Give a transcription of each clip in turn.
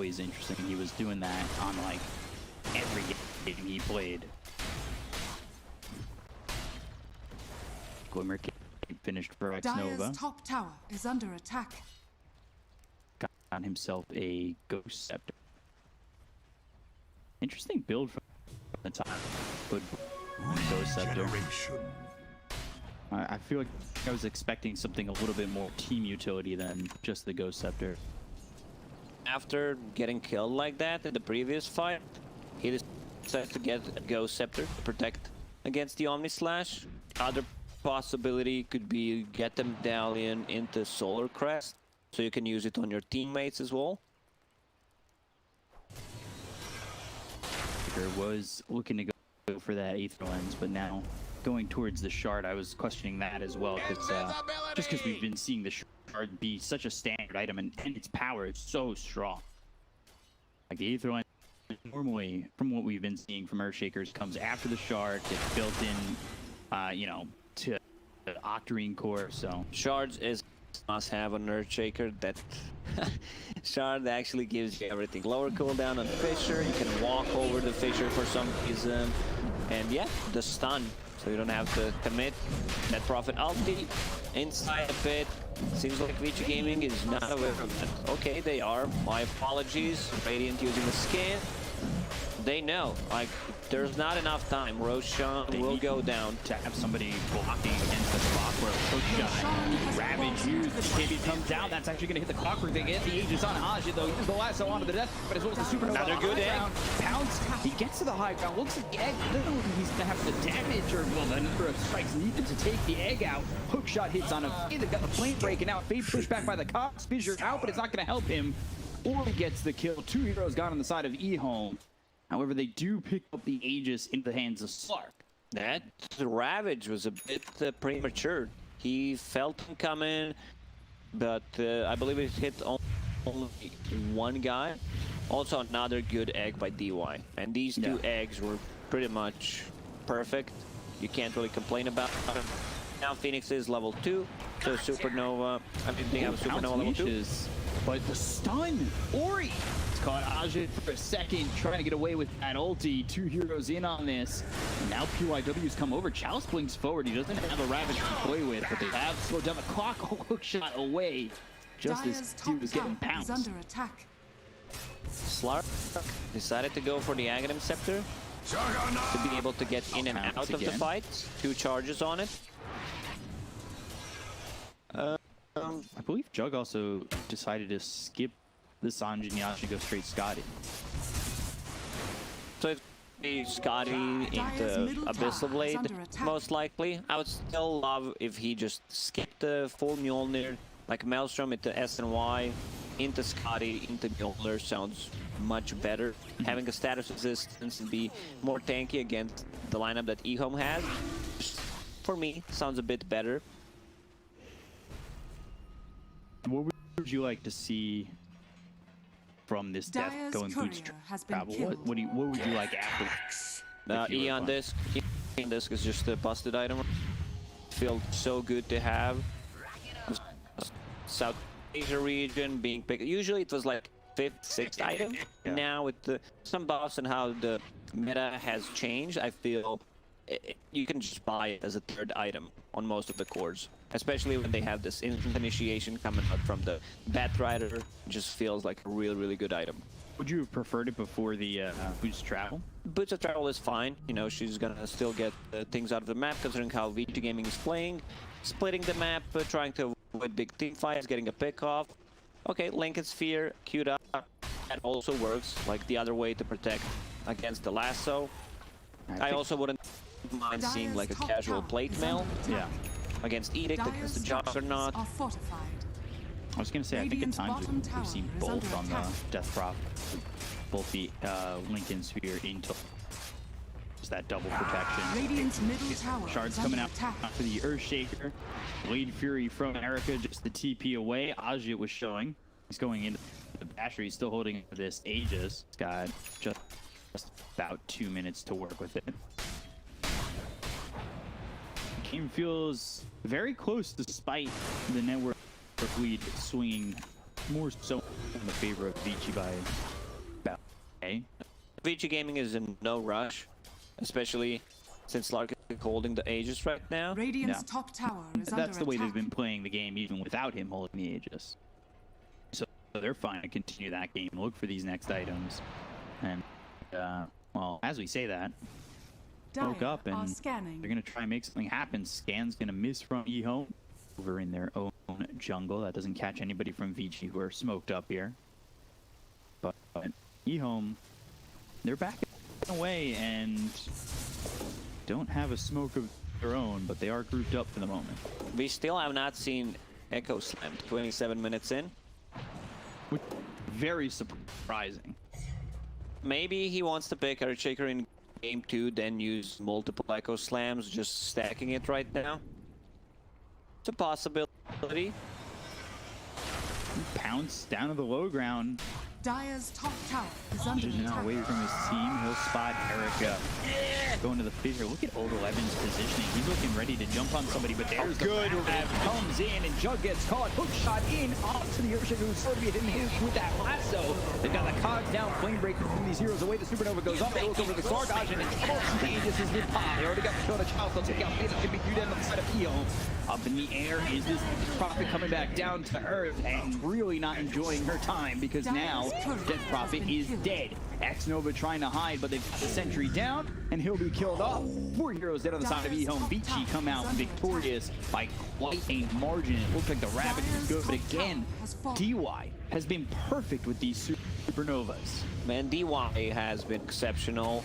always interesting. He was doing that on like every game he played. Glimmer finished for X-Nova. Dire's top tower is under attack. Got himself a Ghost Scepter. Interesting build from the top. Good Ghost Scepter. I feel like I was expecting something a little bit more team utility than just the Ghost Scepter. After getting killed like that in the previous fight, he decided to get a Ghost Scepter to protect against the Omni Slash. Other possibility could be get the medallion into Solar Crest, so you can use it on your teammates as well. Was looking to go for that Aether Lens, but now going towards the Shard, I was questioning that as well, because just because we've been seeing the Shard be such a standard item, and its power is so strong. Like the Aether Lens, normally, from what we've been seeing from Earthshakers, comes after the Shard, gets built in, you know, to the Octarine core, so... Shards is must-have on Earthshaker. That Shard actually gives you everything. Lower cooldown on Fissure, you can walk over the Fissure for some reason, and yeah, the stun, so you don't have to commit. Net Profit ulti, inside a bit. Seems like Vici Gaming is not aware of that. Okay, they are. My apologies. Radiant using the skin. They know, like, there's not enough time. Roshan will go down. To have somebody blocking against the clockwork. Hookshot. Ravage used. KB comes out. That's actually going to hit the clockwork. They get the Aegis on Ajit, though. Uses the lasso onto the death, but as well as the supernova. Another good egg. Pounce. He gets to the high ground. Looks at the egg. I don't know if he's going to have the damage or well, the number of strikes needed to take the egg out. Hookshot hits on him. They've got the flame breaking out. Fade pushed back by the Cox. Fissure out, but it's not going to help him. Or he gets the kill. Two heroes gone on the side of EHOME. However, they do pick up the Aegis into the hands of Slark. That Ravage was a bit premature. He felt him coming, but I believe it hit only one guy. Also, another good egg by DY. And these two eggs were pretty much perfect. You can't really complain about them. Now Phoenix is level 2, so Supernova. I mean, they have a Supernova level 2. But the stun! Ori! It's caught Ajit for a second, trying to get away with that ulti. Two heroes in on this. And now PYW's come over. Chalice blinks forward. He doesn't have a Ravage to play with, but they have slowed down the clock. Hook shot away. Just as he was getting pounced. Under attack. Slark decided to go for the Aghanim Scepter to be able to get in and out of the fight. 2 charges on it. I believe Jug also decided to skip the Sanjin Yash and go straight Scotty. So it's be Scotty into Abyssal Blade, most likely. I would still love if he just skipped the full Mjolnir, like Maelstrom into SNY, into Scotty, into Mjolnir sounds much better. Having a status resistance and be more tanky against the lineup that EHOME has, for me, sounds a bit better. What would you like to see from this death going boots travel? What would you like after? Eon Disc. Eon Disc is just a busted item. Feels so good to have. South Asia region being picked. Usually it was like 5th, 6th item. Yeah. Now with some buffs and how the meta has changed, I feel you can just buy it as a 3rd item on most of the cores, especially when they have this instant initiation coming out from the Batrider. Just feels like a really good item. Would you have preferred it before the Boots of Travel? Boots of Travel is fine. You know, she's gonna still get things out of the map, considering how Vici Gaming is playing, splitting the map, trying to avoid big team fights, getting a pick off. Okay, Lincoln Sphere queued up. That also works, like the other way to protect against the lasso. I also wouldn't mind seeing like a casual plate mail against Edict, against the Juggernaut. I was gonna say, I think at times we've seen both on the Death Prop, both the Lincoln Sphere into just that double protection. Shards coming out for the Earthshaker. Blade Fury from Erica, just the TP away. Ajit was showing. He's going into the Basher. He's still holding this Aegis. He's got just about 2 minutes to work with it. Game feels very close despite the network lead swinging more so in the favor of Vici by about a. Vici Gaming is in no rush, especially since Lark is holding the Aegis right now. Radiant's top tower is under That's the way attack. they've been playing the game even without him holding the Aegis. So they're fine to continue that game, look for these next items. And, well, as we say that, woke Dire up and are scanning. they're going to try and make something happen. Scan's going to miss from EHOME over in their own jungle. That doesn't catch anybody from Vici who are smoked up here. But EHOME, they're back away and don't have a smoke of their own, but they are grouped up for the moment. We still have not seen Echo slammed 27 minutes in. Which very surprising. Maybe he wants to pick Earthshaker in game 2, then use multiple Echo slams, just stacking it right now. It's a possibility. Pounce down to the low ground. Dire's top tower is under Now attack. away from his team, he'll spot Erica. Going to the fissure. Look at Old 11's positioning. He's looking ready to jump on somebody, but there's good the grab comes in, and Jug gets caught. Hook shot in onto the Earthshaker, who's sort of hitting him with that lasso. They've got the cogs down, flame breaking from these heroes away. The supernova goes up. They look over the Star dodge, and it's trouble. The Aegis has been popped. They already got the shot of Child. They'll take out Fizz. Can be viewed on the side of EHOME. Up in the air is this Prophet coming back down to Earth and really not enjoying her time because now Death Prophet is dead. X-Nova trying to hide, but they've got the sentry down, and he'll be killed off. 4 heroes dead on the side of EHOME. Vici come out victorious by quite a margin. It looks like the Ravage is good, but again, DY has been perfect with these supernovas. Man, DY has been exceptional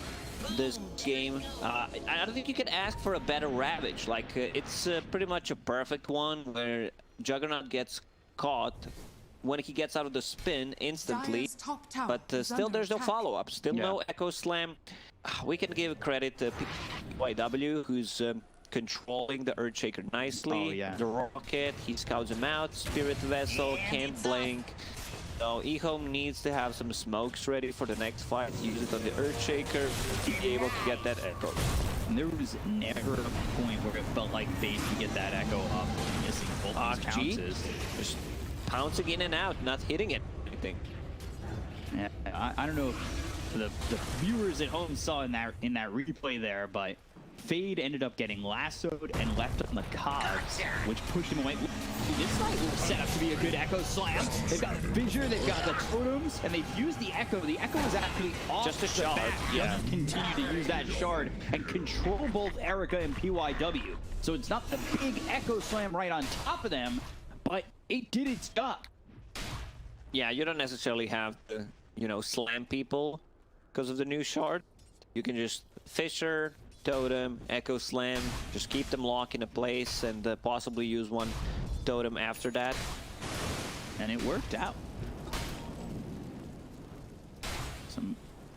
this game. I don't think you can ask for a better Ravage. Like, it's pretty much a perfect one where Juggernaut gets caught when he gets out of the spin instantly, Dire's top tower but is still under there's no attack. follow-up, still no Echo Slam. We can give credit to PYW, who's controlling the Earthshaker nicely. Oh, yeah. The Rocket, he scouts him out. Spirit Vessel, can't blink. So EHOME needs to have some smokes ready for the next fight. Use it on the Earthshaker to be able to get that Echo. And there was never a point where it felt like they could get that Echo off missing both these pounces. Just pouncing in and out, not hitting it. Anything. Yeah, I don't know if the viewers at home saw in that replay there, but Fade ended up getting lassoed and left on the cogs, which pushed him away. This fight will set up to be a good Echo Slam. They've got Fissure, they've got the totems, and they've used the Echo. The Echo is actually off Just a the shard, back. yeah. Just continue to use that shard and control both Erica and PYW. So it's not the big Echo Slam right on top of them, but it did its job. Yeah, you don't necessarily have to, you know, slam people because of the new shard. You can just Fissure, Totem, Echo Slam, just keep them locked in a place and possibly use one Totem after that. And it worked out. Some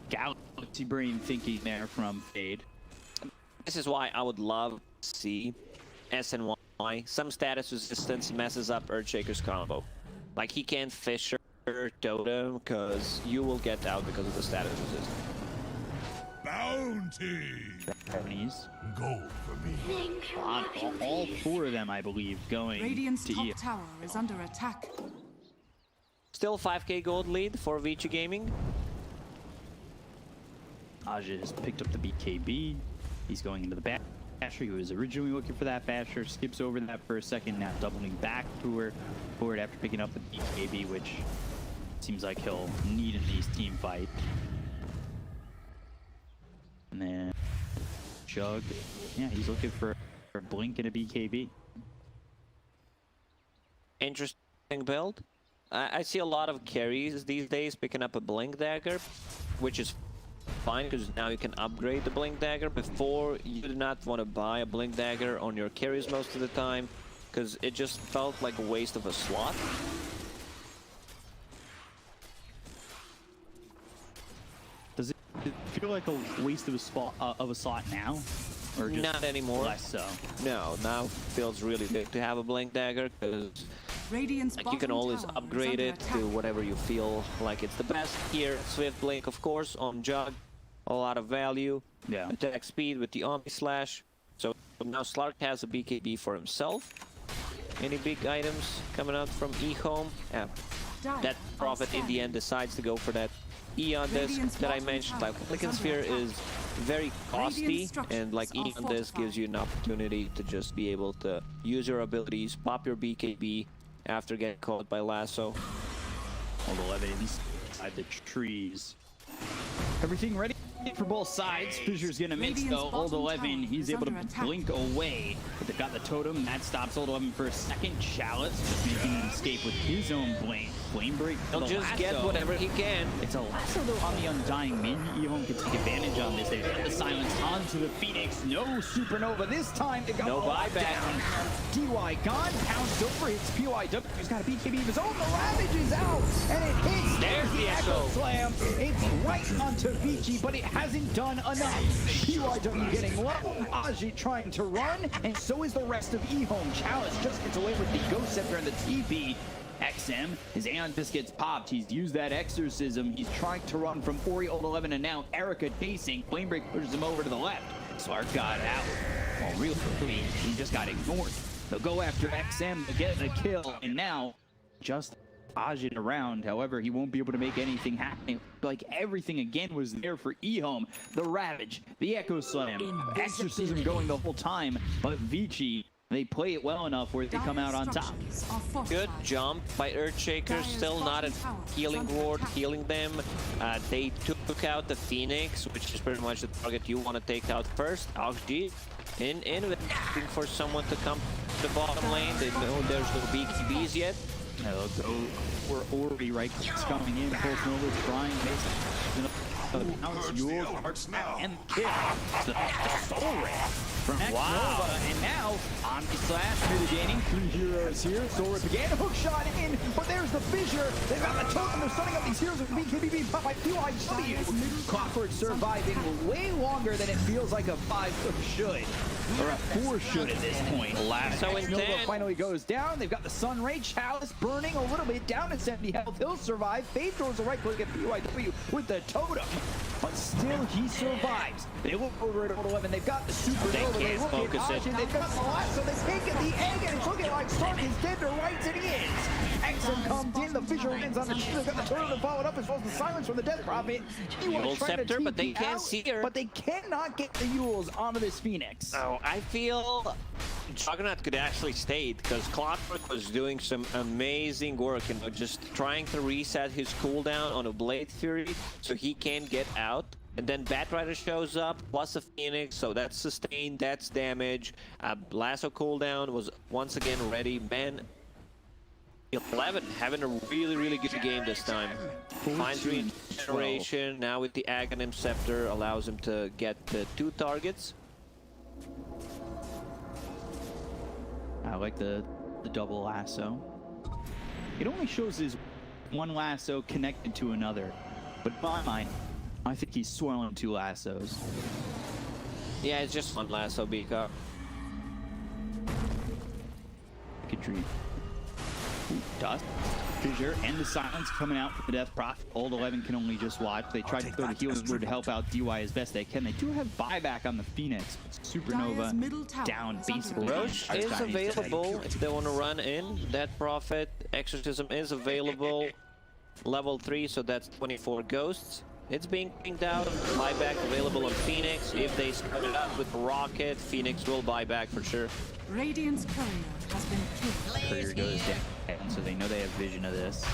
galaxy brain thinking there from Fade. This is why I would love to see SNY. Some status resistance messes up Earthshaker's combo. Like, he can't Fissure Totem because you will get out because of the status resistance. Bounty! Japanese. Go for me. All 4 of them, I believe, going Radiant's to top E. tower is under attack. Still 5k gold lead for Vici Gaming. Aja has picked up the BKB. He's going into the Basher. He was originally looking for that Basher. Skips over that for a second. Now doubling back forward after picking up the BKB, which seems like he'll need in these team fights. And then Jug, yeah, he's looking for a Blink and a BKB. Interesting build. I see a lot of carries these days picking up a Blink Dagger, which is fine because now you can upgrade the Blink Dagger. Before, you did not want to buy a Blink Dagger on your carries most of the time because it just felt like a waste of a slot. Does it feel like a waste of a slot now? Or just Not anymore. less so? No, now feels really good to have a Blink Dagger because Radiant's like, you can bottom always tower is upgrade under it attack. to whatever you feel like it's the best. Here, Swift Blink, of course, on Jug. A lot of value. Yeah. Attack speed with the Omni Slash. So now Slark has a BKB for himself. Any big items coming out from EHOME? Yeah. that Prophet in the end decides to go for that Eon Disc that I mentioned. Like Flicken Sphere is very costly, and like Eon Disc gives you an opportunity to just be able to use your abilities, pop your BKB after getting caught by Lasso. All the 11 inside the trees. Everything ready for both sides. Fissure's gonna mix though. Old 11, he's able to blink away, but they've got the totem. That stops Old 11 for a second. Chalice just making an escape with his own flame break. He'll just get whatever he can. It's a lasso though on the Undying. Maybe EHOME could take advantage on this. They get the silence onto the Phoenix. No supernova this time. They got no buyback. DY gone, pounced over. It's PYW. He's got a BKB of his own. The Ravage is out, and it hits. There's the Echo Slam. It's right onto Vici, but it hasn't done enough. PYW getting low. Aji trying to run, and so is the rest of EHOME. Chalice just gets away with the Ghost Scepter and the TP. XM, his Aeon Disc gets popped. He's used that exorcism. He's trying to run from Ori Old 11, and now Erica chasing. Flame Break pushes him over to the left. Slark got out. Well, really, he just got ignored. They'll go after XM to get the kill, and now just Ajit around. However, he won't be able to make anything happen. Like everything again was there for EHOME. The Ravage, the Echo Slam, exorcism going the whole time, but Vici, they play it well enough where they come out on top. Good jump by Earthshaker, still not a healing ward, healing them. They took out the Phoenix, which is pretty much the target you want to take out first. Augji in waiting for someone to come to the bottom lane. They know there's no BKBs yet. They'll go for Ori, right? It's coming in. Pulse Nova's trying. Yours and kill. The Soul Ray from Nova, and now Omni Slash mitigating 3 heroes here. Soul Ray began a hook shot in, but there's the fissure. They've got the totem. They're stunning up these heroes with BKB popped by PYW. Clockwork surviving way longer than it feels like a 5 should. Or a 4 should at this point. So Nova finally goes down. They've got the Sun Ray. Chalice burning a little bit down at 70 health. He'll survive. Fade throws a right click at PYW with the totem. But still, he survives. They look over at Old 11. They've got the Supernova. They can't focus it. They've got the last, so they've taken the egg, and it's looking like Stark is dead to rights, and he is. XM comes in. The Fissure lands on the shield. They've got the totem to follow it up, as well as the silence from the Death Prophet. Yule Scepter, but they can't see her. But they cannot get the Yules onto this Phoenix. Oh, I feel Juggernaut could actually stay, because Clockwork was doing some amazing work, you know, just trying to reset his cooldown on a Blade Fury so he can get out. And then Batrider shows up, plus a Phoenix, so that's sustained, that's damage. Lasso cooldown was once again ready. Man, 11 having a really good game this time. Finds regeneration, now with the Aghanim Scepter, allows him to get the 2 targets. I like the double lasso. It only shows his 1 lasso connected to another, but in my mind, I think he's swirling 2 lassos. Yeah, it's just 1 lasso, Bika. Good dream. Dust, Fissure, and the silence coming out for the Death Prophet. Old 11 can only just watch. They tried to throw the healing word to help out DY as best they can. They do have buyback on the Phoenix. Supernova down basically. Roche is available if they want to run in. That Prophet Exorcism is available. Level 3, so that's 24 ghosts. It's being pinged out. Buyback available on Phoenix. If they start it up with Rocket, Phoenix will buy back for sure. Radiant's courier has been killed. Courier goes down, so they know they have vision of this.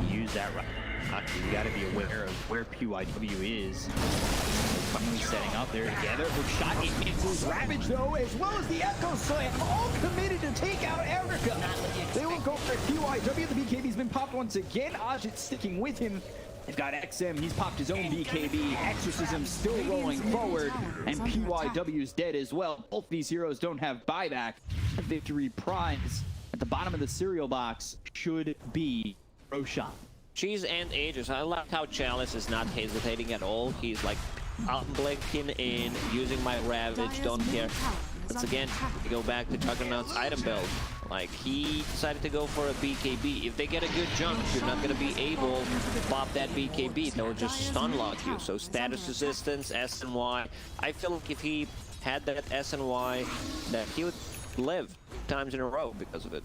Use that rocket. You got to be aware of where PYW is. Finally setting up there together. Hook shot. It misses Ravage though, as well as the Echo Slam. All committed to take out Erica. They will go for PYW. The BKB's been popped once again. Ajit sticking with him. They've got XM, he's popped his own BKB, Exorcism still rolling forward, and PYW's dead as well. Both these heroes don't have buyback. The victory prize at the bottom of the cereal box should be Roshan. Cheese and Aegis. I like how Chalice is not hesitating at all. He's like, I'm blinking in, using my Ravage, don't care. Once again, we go back to Juggernaut's item build. Like, he decided to go for a BKB. If they get a good jump, you're not going to be able to pop that BKB. They'll just stun lock you. So status resistance, S and Y. I feel like if he had that S and Y, that he would live 2 times in a row because of it.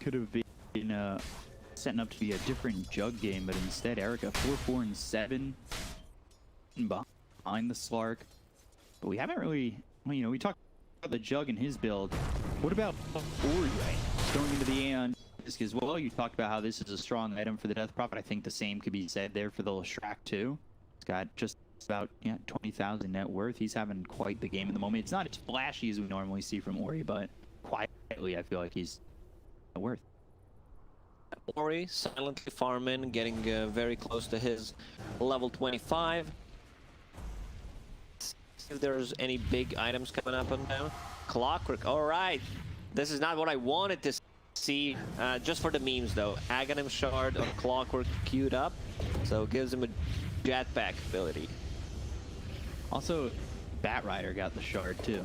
Could have been been setting up to be a different Jug game, but instead Erica 4, 4, and 7 behind the Slark. But we haven't really, well, you know, we talked about the Jug and his build. What about Ori going into the Aeon disc as well? You talked about how this is a strong item for the Death Prophet. I think the same could be said there for the Leshrac too. He's got just about 20,000 net worth. He's having quite the game at the moment. It's not as flashy as we normally see from Ori, but quietly I feel like he's net worth. Ori silently farming, getting very close to his level 25. See if there's any big items coming up on now. Clockwork, all right. This is not what I wanted to see, just for the memes though. Aghanim Shard on Clockwork queued up, so it gives him a jetpack ability. Also, Bat Rider got the shard too.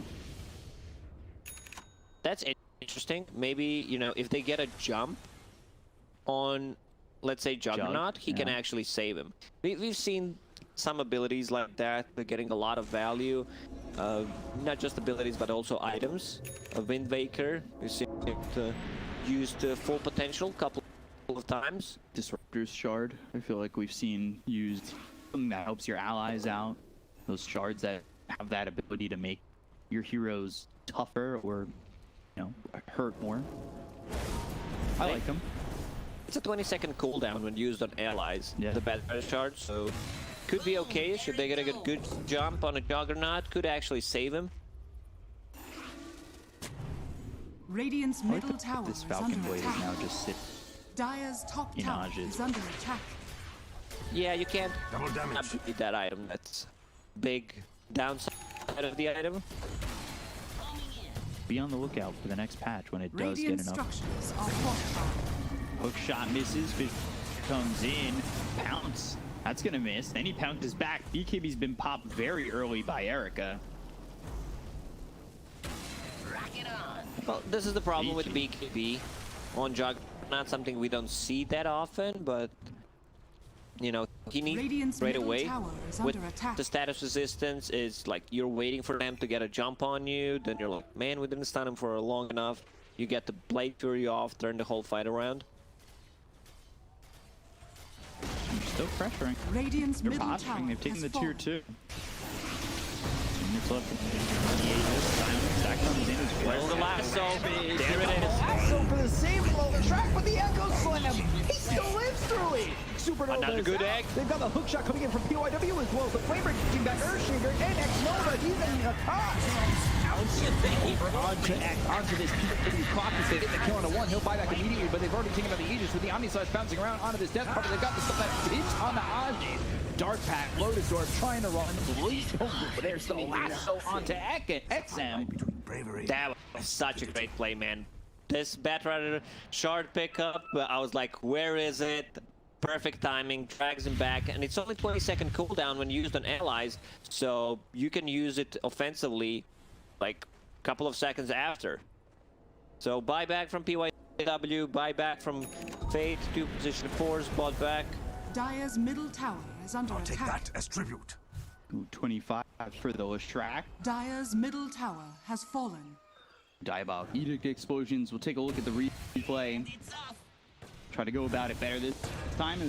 That's interesting. Maybe, you know, if they get a jump on, let's say, Juggernaut, he can actually save him. We've seen some abilities like that. They're getting a lot of value. Not just abilities, but also items. Wind Waker, we've seen it used to full potential a couple of times. Disruptor's Shard, I feel like we've seen used. Something that helps your allies out. Those shards that have that ability to make your heroes tougher or, you know, hurt more. I like them. It's a 20-second cooldown when used on allies, the Bad Shard, so could be okay. Should they get a good jump on a Juggernaut, could actually save him. Radiant's middle tower This is Falcon under Blade attack. is now just sitting. Dire's top tower is under attack. Yeah, you can't Double damage. beat that item. That's big downside of the item. Be on the lookout for the next patch when it does Radiant get enough. structures are fortified. Hook shot misses, Fish comes in, pounce. That's gonna miss. Then he pounces back. BKB's been popped very early by Erica. Well, this is the problem with BKB on Jug. Not something we don't see that often, but you know, he needs Radiant's right middle away. tower is With under attack. the status resistance, is like you're waiting for them to get a jump on you, then you're like, man, we didn't stun him for long enough. You get the Blade Fury off, turn the whole fight around. They're still pressuring. Radiant's They're middle tower posturing. They've taken has the tier fallen. 2. Minutes left. That comes in as well. Where's the lasso? There it is. Lasso for the same blow. The track with the Echo Slam. He still lives through it. Supernovas. Another good egg. They've got the hook shot coming in from PYW as well. The Flamebreak getting back Earthshaker and X-Nova. He's in a top. Onto this PW clock as they get the kill on a 1. He'll buy back immediately, but they've already taken out the Aegis with the Omnislash bouncing around onto this Death Prophet. They've got the stuff that hits on the Ozzy. Dark Pack, Lotus Orb trying to run. But there's the lasso onto XM. That was such a great play, man. This Batrider shard pickup, I was like, where is it? Perfect timing, drags him back, and it's only 20-second cooldown when used on allies, so you can use it offensively like a couple of seconds after. So buyback from PYW, buyback from Fate, 2 position 4s, bought back. Dire's middle tower is under Take attack. that as tribute. 25 for the Leshrac. Dire's middle tower has fallen. Diabolic Edict explosions. We'll take a look at the replay. Try to go about it better this time.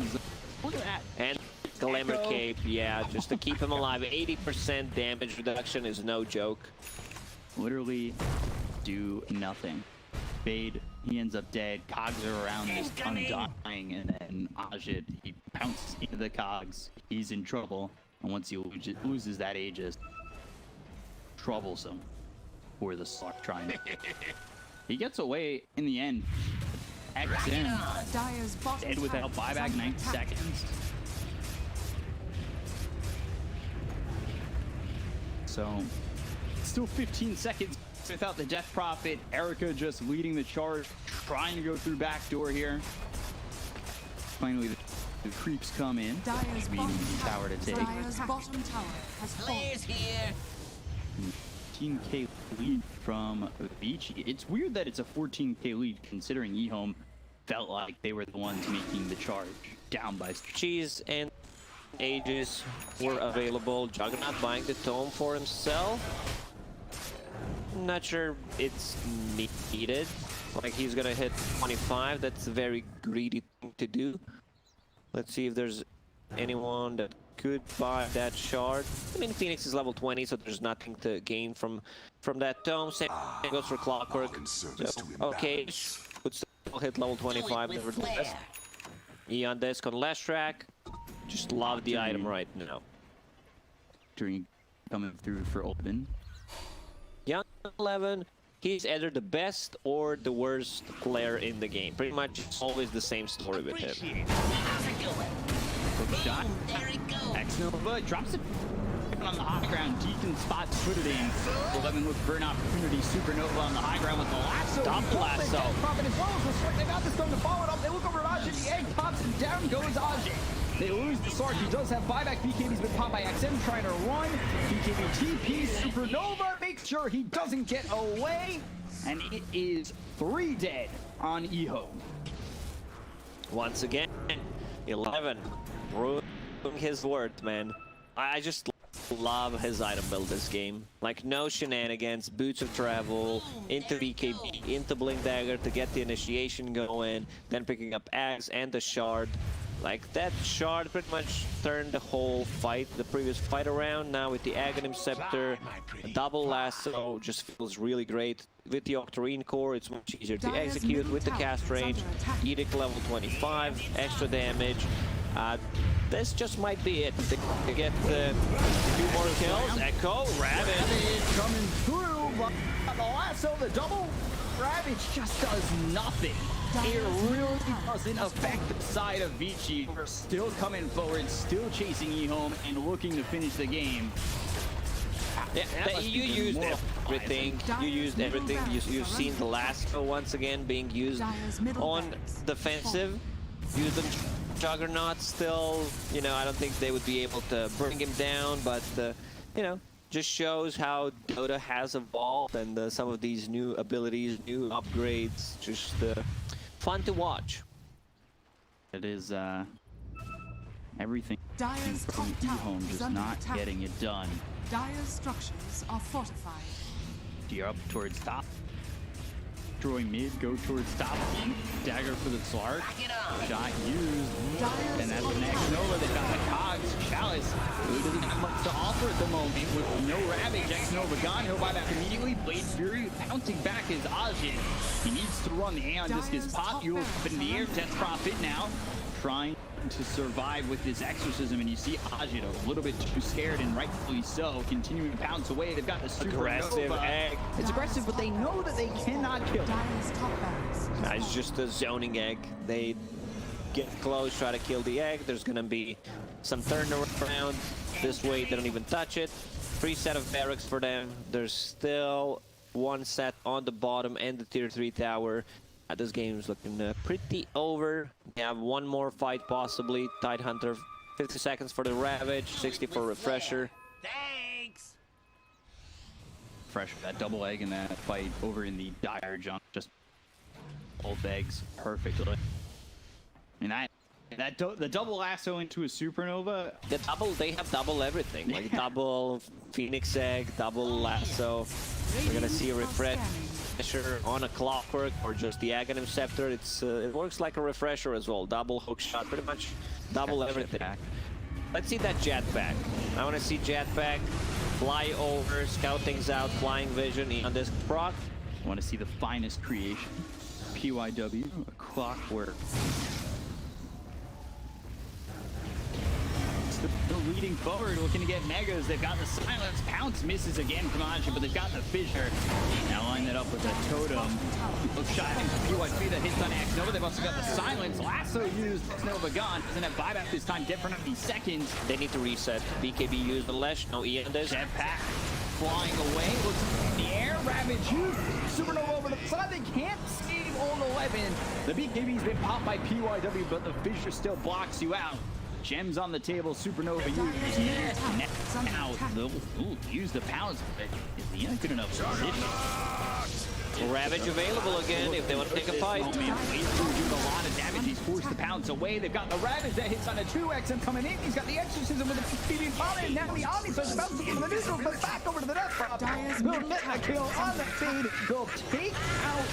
Look at that. And Glimmer Cape, yeah, just to keep him alive. 80% damage reduction is no joke. Literally do nothing. Fade, he ends up dead. Cogs are around this undying, and then Ajit, he pounces into the Cogs. He's in trouble, and once he loses that Aegis, troublesome for the Slark trying. He gets away in the end. XM Dire's bottom dead without tower is buyback, under 9 attack. seconds. So, still 15 seconds without the Death Prophet. Erica just leading the charge, trying to go through backdoor here. Finally, the creeps come in. Dire's Being bottom the tower to take. Dire's bottom tower has fallen. 14k lead from Vici. It's weird that it's a 14k lead considering EHOME felt like they were the ones making the charge. Down by Cheese and Aegis were available. Juggernaut buying the tome for himself. I'm not sure it's needed. Like, he's gonna hit 25. That's a very greedy thing to do. Let's see if there's anyone that could buy that shard. I mean, Phoenix is level 20, so there's nothing to gain from that tome. Same goes for Clockwork. So, okay, would still hit level 25 nevertheless. Eon Disc on last track. Just love the item right now. Coming through for Open. Young 11, he's either the best or the worst player in the game. Pretty much it's always the same story with him. Shot. X-Nova drops it on the high ground. Deacon spot to put it in. 11 look for an opportunity. Supernova on the high ground with the lasso. Double lasso. Profit as well as Restrict. They got this going to follow it up. They look over at Ajit. The egg pops and down goes Ajit. They lose the sword. He does have buyback. BKB's been popped by XM trying to run. BKB TP. Supernova makes sure he doesn't get away. And it is 3 dead on EHOME. Once again, 11 proving his worth, man. I just love his item build this game. Like, no shenanigans, boots of travel, into BKB, into Blink Dagger to get the initiation going, then picking up Axe and the shard. Like, that shard pretty much turned the whole fight, the previous fight around. Now with the Aghanim Scepter, a double lasso just feels really great. With the Octarine Core, it's much easier to execute. With the cast range, Edict level 25, extra damage. This just might be it. They get 2 more kills. Echo, Ravage coming through, but the lasso, the double Ravage just does nothing. It really doesn't affect the side of Vici. We're still coming forward, still chasing EHOME and looking to finish the game. Yeah, you used everything. You used everything. You've seen the lasso once again being used on defensive. Use them Juggernaut still. You know, I don't think they would be able to bring him down, but you know, just shows how Dota has evolved and some of these new abilities, new upgrades, just fun to watch. It is everything Dire's from top tower EHOME is just under not attack. getting it done. Dire's structures are fortified. You're up towards top. Destroy mid, go towards top. Dagger for the Slark. Shot used. Dire's And that's top the next tower Nova. They've got the Cogs. Chalice. Who doesn't have much to offer at the moment with no Ravage. X-Nova gone. He'll buy back immediately. Blade Fury pouncing back is Ajit. He needs to run. The Aeon Disc is pop. You'll up in the air. Death Prophet now trying to survive with this exorcism, and you see Ajit a little bit too scared, and rightfully so, continuing to bounce away. They've got the super Aggressive egg. It's aggressive, but they know that they cannot kill it. Dire's top barracks. It's just a zoning egg. They get close, try to kill the egg. There's gonna be some turnaround. This way, they don't even touch it. 3 set of barracks for them. There's still 1 set on the bottom and the tier 3 tower. This game is looking pretty over. We have 1 more fight possibly. Tidehunter, 50 seconds for the Ravage, 60 for Refresher. Thanks. Fresh that double egg in that fight over in the Dire junk. Just old eggs perfectly. I mean, the double lasso into a Supernova. The double, they have double everything. Like double Phoenix Egg, double lasso. We're gonna see a refresher on a Clockwork or just the Aghanim Scepter. It works like a refresher as well. Double hook shot, pretty much double everything. Let's see that jetpack. I want to see jetpack, fly over, scout things out, flying vision on this proc. I want to see the finest creation. PYW, a Clockwork. Still leading forward, looking to get megas. They've got the silence. Pounce misses again from Ajit, but they've got the fissure. Now line that up with a totem. Look shot into PYP that hits on X-Nova. They've also got the silence. Lasso used. X-Nova gone. Doesn't have buyback this time. Dead for 90 seconds. They need to reset. BKB used the Lesh. No Eon Disc. Jetpack flying away. Looks in the air. Ravage used. Supernova over the side. They can't save on 11. The BKB's been popped by PYW, but the fissure still blocks you out. Gems on the table, Supernova used. Now, use the pounce, but is the in a good enough position? Ravage available again if they want to take a fight. Doing a lot of damage. He's forced to bounce away. They've got the Ravage that hits on a 2x coming in. He's got the Exorcism with the BB Power, and now the Omni starts bouncing from the neutral, but back over to the Death Prop. They'll get a kill on the fade. They'll take out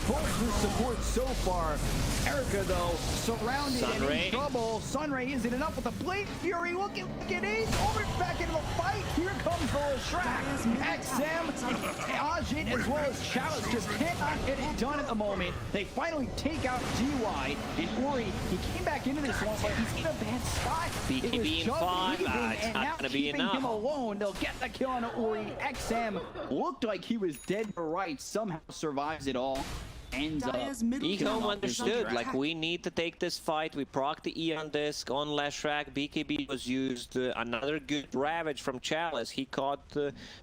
both the support so far. Erica, though, surrounded and in trouble. Sunray isn't enough with the Blade Fury. Look at Ace over back into the fight. Here comes the Shrek. XM, Ajit, as well as Chalice just cannot get it done at the moment. They finally take out DY, and Ori, he came back into this one, but he's in a bad spot. BKB in 5, it's not going to be enough. Him alone, they'll get the kill on Ori. XM looked like he was dead to rights, somehow survives it all. Ends up. EHOME understood, like, we need to take this fight. We proc the E on disc on Leshrac. BKB was used. Another good Ravage from Chalice. He caught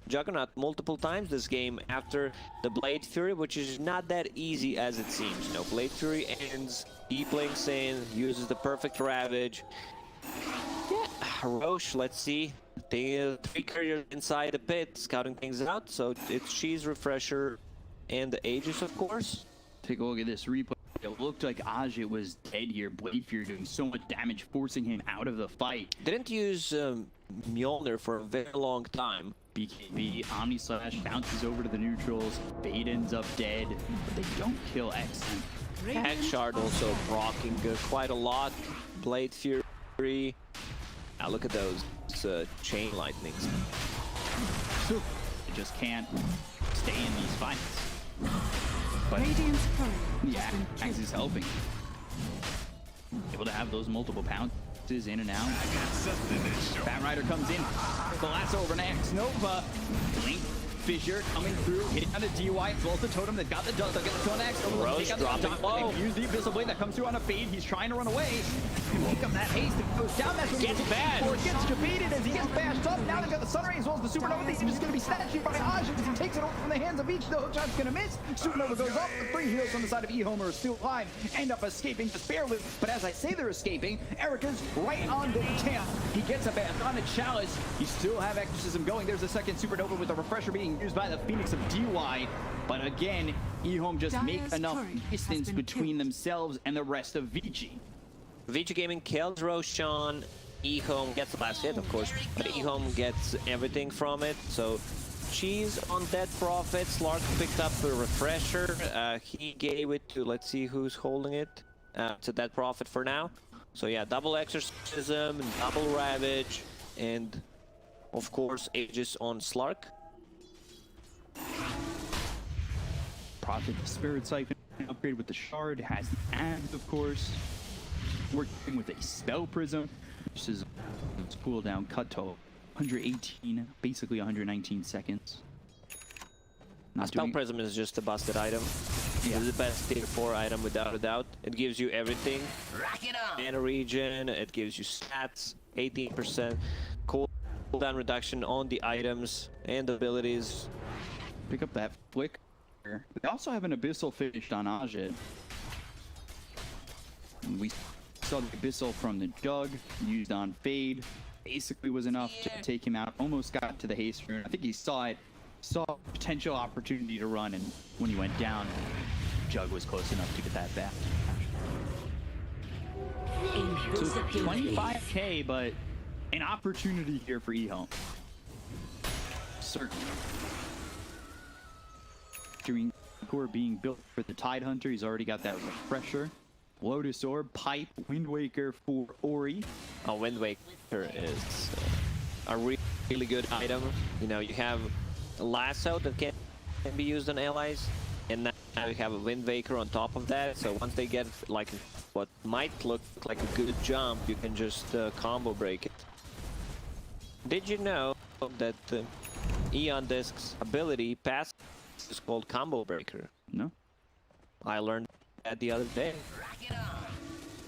Juggernaut multiple times this game after the Blade Fury, which is not that easy as it seems. You know, Blade Fury ends, he blinks in, uses the perfect Ravage. Yeah, Roche, let's see. The 3 couriers inside the pit, scouting things out. So it's Cheese, Refresher, and the Aegis, of course. Take a look at this replay. It looked like Ajit was dead here. Blade Fury doing so much damage, forcing him out of the fight. Didn't use Mjolnir for a very long time. BKB, Omni Slash bounces over to the neutrals. Fade ends up dead, but they don't kill XM. Hex Shard also rocking quite a lot. Blade Fury. Now look at those chain lightnings. They just can't stay in these fights. But yeah, Axe is helping. Able to have those multiple pounces in and out. Bat Rider comes in. The lasso over Axe Nova. Blink Fissure coming through, hitting on a DY, as well as the totem. They've got the dust. They'll get the kill on Axe. Roche dropping low. Use the Abyssal Blade that comes through on a fade. He's trying to run away. Pick up that haste. It goes down. That's what gets bad. Gets defeated as he gets bashed up. Now they've got the Sunray as well as the Supernova. They're just going to be snatched by Ajit as he takes it over from the hands of each. The hookshot's going to miss. Supernova goes up. The 3 heroes on the side of EHOME are still alive. End up escaping just barely. But as I say they're escaping, Erica's right on the camp. He gets a bash on a Chalice. You still have Exorcism going. There's a second Supernova with the Refresher being used by the Phoenix of DY. But again, EHOME just make enough distance between themselves and the rest of Vici. Vici Gaming kills Roshan. EHOME gets the last hit, of course, but EHOME gets everything from it. So Cheese on Dead Prophet. Slark picked up the Refresher. He gave it to, let's see who's holding it. To Dead Prophet for now. So yeah, double Exorcism, double Ravage, and of course Aegis on Slark. Prophet, the Spirit Siphon upgrade with the Shard, has the Axe, of course. Working with a Spell Prism, which is its cooldown cut to 118, basically 119 seconds. Spell Prism is just a busted item. Yeah. It's the best tier 4 item without a doubt. It gives you everything. Mana regen, it gives you stats, 18% cooldown reduction on the items and abilities. Pick up that flick. They also have an Abyssal finished on Ajit. And we saw the Abyssal from the Jug used on Fade. Basically was enough to take him out. Almost got to the haste rune. I think he saw it. Saw a potential opportunity to run, and when he went down, Jug was close enough to get that back. So 25k, but an opportunity here for EHOME. Certainly. Core being built for the Tide Hunter. He's already got that Refresher. Lotus Orb, Pipe, Wind Waker for Ori. Oh, Wind Waker is a really good item. You know, you have a Lasso that can be used on allies, and now you have a Wind Waker on top of that. So once they get like what might look like a good jump, you can just combo break it. Did you know that Eon Disc's ability pass is called Combo Breaker? No. I learned that the other day.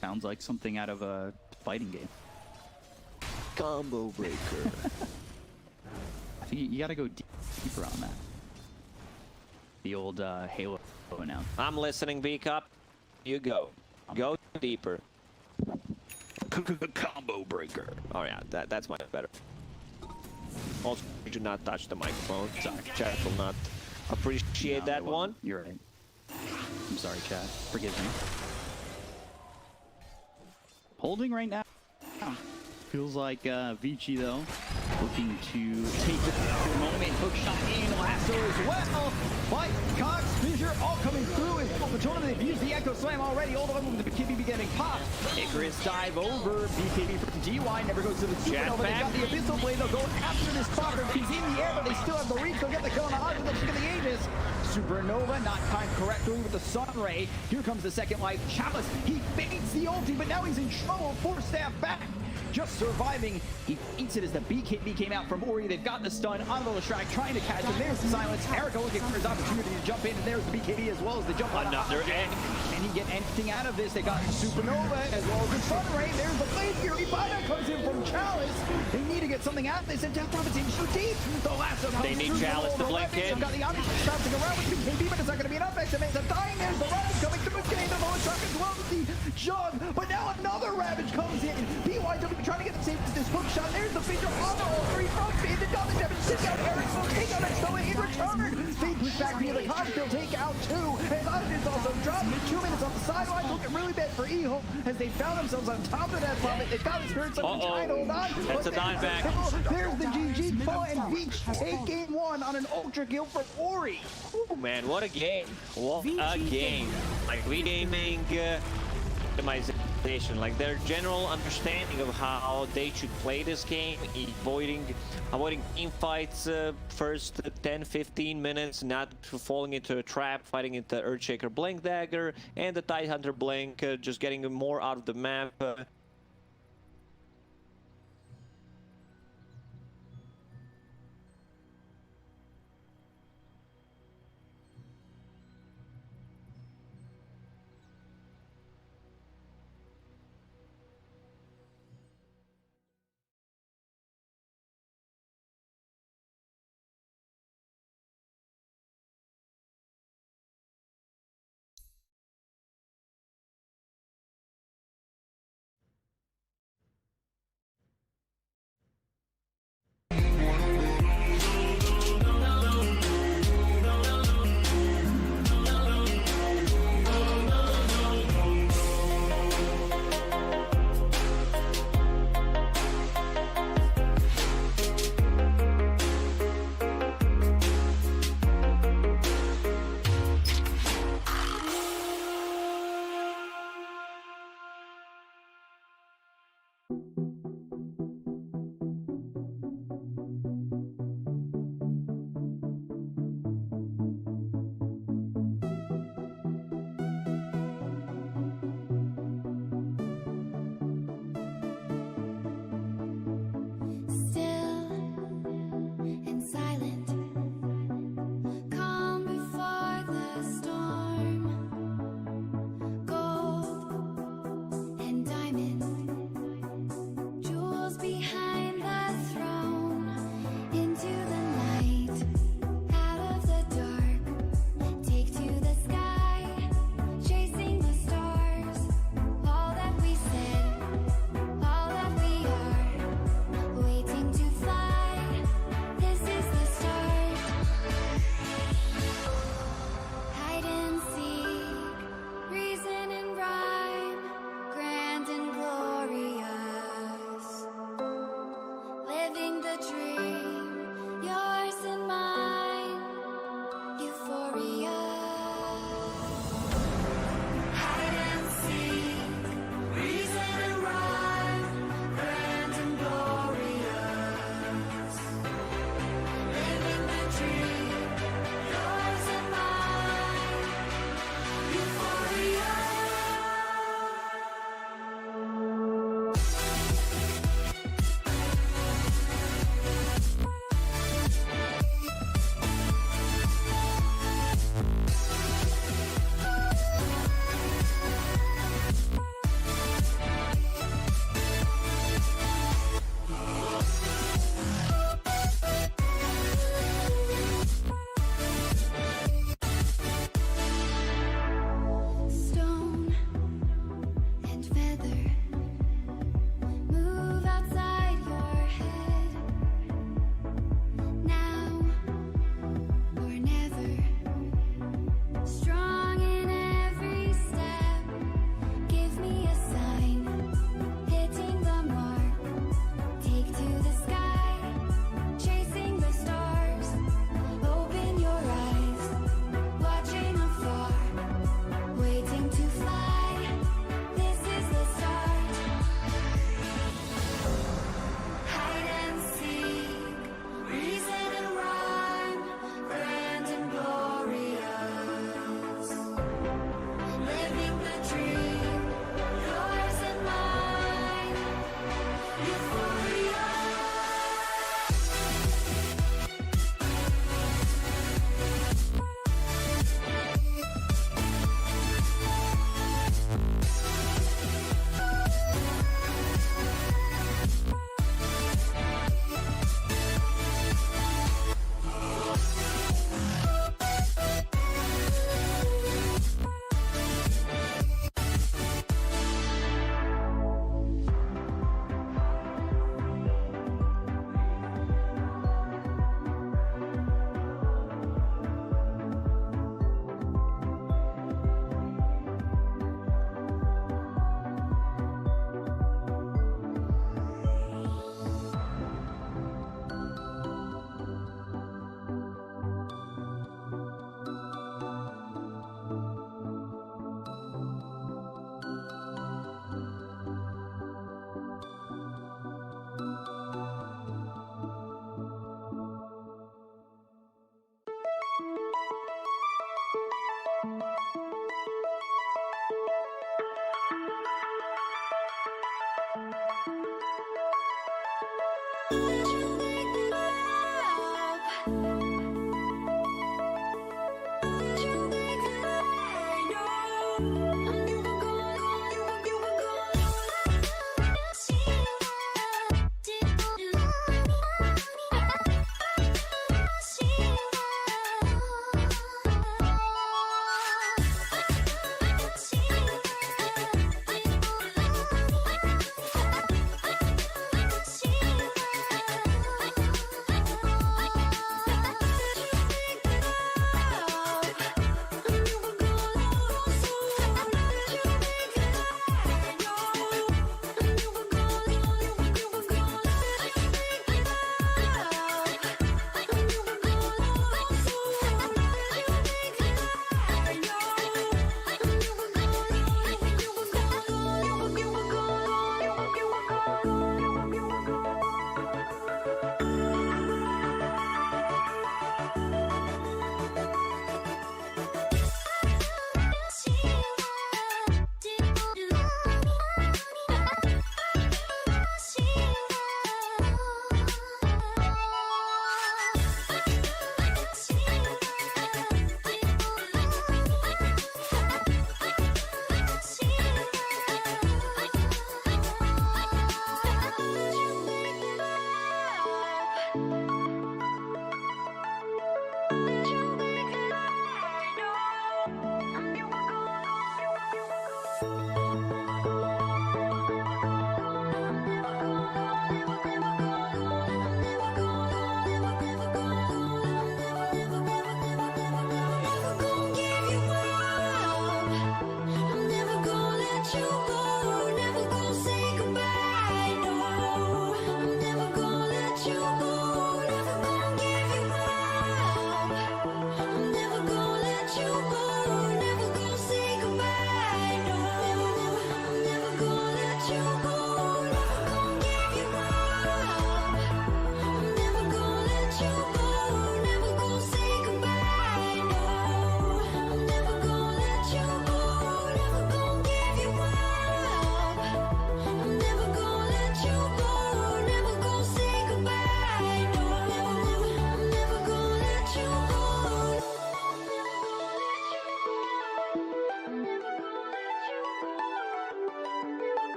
Sounds like something out of a fighting game. Combo Breaker. I think you gotta go deeper on that. The old Halo announcement. I'm listening, B-Cup. You go. Go deeper. Combo Breaker. Oh yeah, that's much better. Also, do not touch the microphone. Sorry, careful not Appreciate No, that it wasn't. one. You're right. I'm sorry, Chad. Forgive me. Holding right now. Feels like Vici, though, looking to take the moment. Hook shot in, lasso as well. But Cox, Fissure, all coming through. And Patronum, they've used the Echo Slam already. All the way with the BKB getting popped. Icarus dive over. BKB from DY never goes to the Supernova. They got the Abyssal Blade. They'll go after this Clocker. He's in the air, but they still have the reach. They'll get the kill on the odds, but they'll pick the Aegis. Supernova not timed correctly with the Sun Ray. Here comes the second life. Chalice, he baits the ulti, but now he's in trouble. 4 staff back. Just surviving. He eats it as the BKB came out from Ori. They've got the stun on the Leshrac, trying to catch him. There's the silence. Erica looking for his opportunity to jump in, and there's the BKB as well as the jump on Another egg. Can he get anything out of this? They got Supernova as well as the Sun Ray. There's the Blade Fury. Bida comes in from Chalice. They need to get something out. They said Death Prophet's in too deep. The lasso comes They need through. Chalice to blink in. Got the Omni bouncing around with BKB, but it's not going to be enough. X-Amaze dying. There's the Ravage coming through. Getting the Leshrac as well as the Jug. But now another Ravage comes in. BYW trying to get the save this hook shot. There's the Fissure on the all 3 from Finn. The double damage. Sits out Eric. So take out X-Stolen in return. They push back via the Cox. They'll take out 2. And Ogden's also dropped. 2 minutes on the sideline. Looking really bad for EHOME as they found themselves on top of that Prophet. They found the Spirit Summon trying to hold on. That's a dime back. There's the GG Paul and Beach take game 1 on an ultra kill for Ori. Oh man, what a game. What a game. Like regaming optimization, like their general understanding of how they should play this game, avoiding team fights first 10-15 minutes, not falling into a trap, fighting into Earthshaker Blink Dagger and the Tidehunter Blink, just getting more out of the map.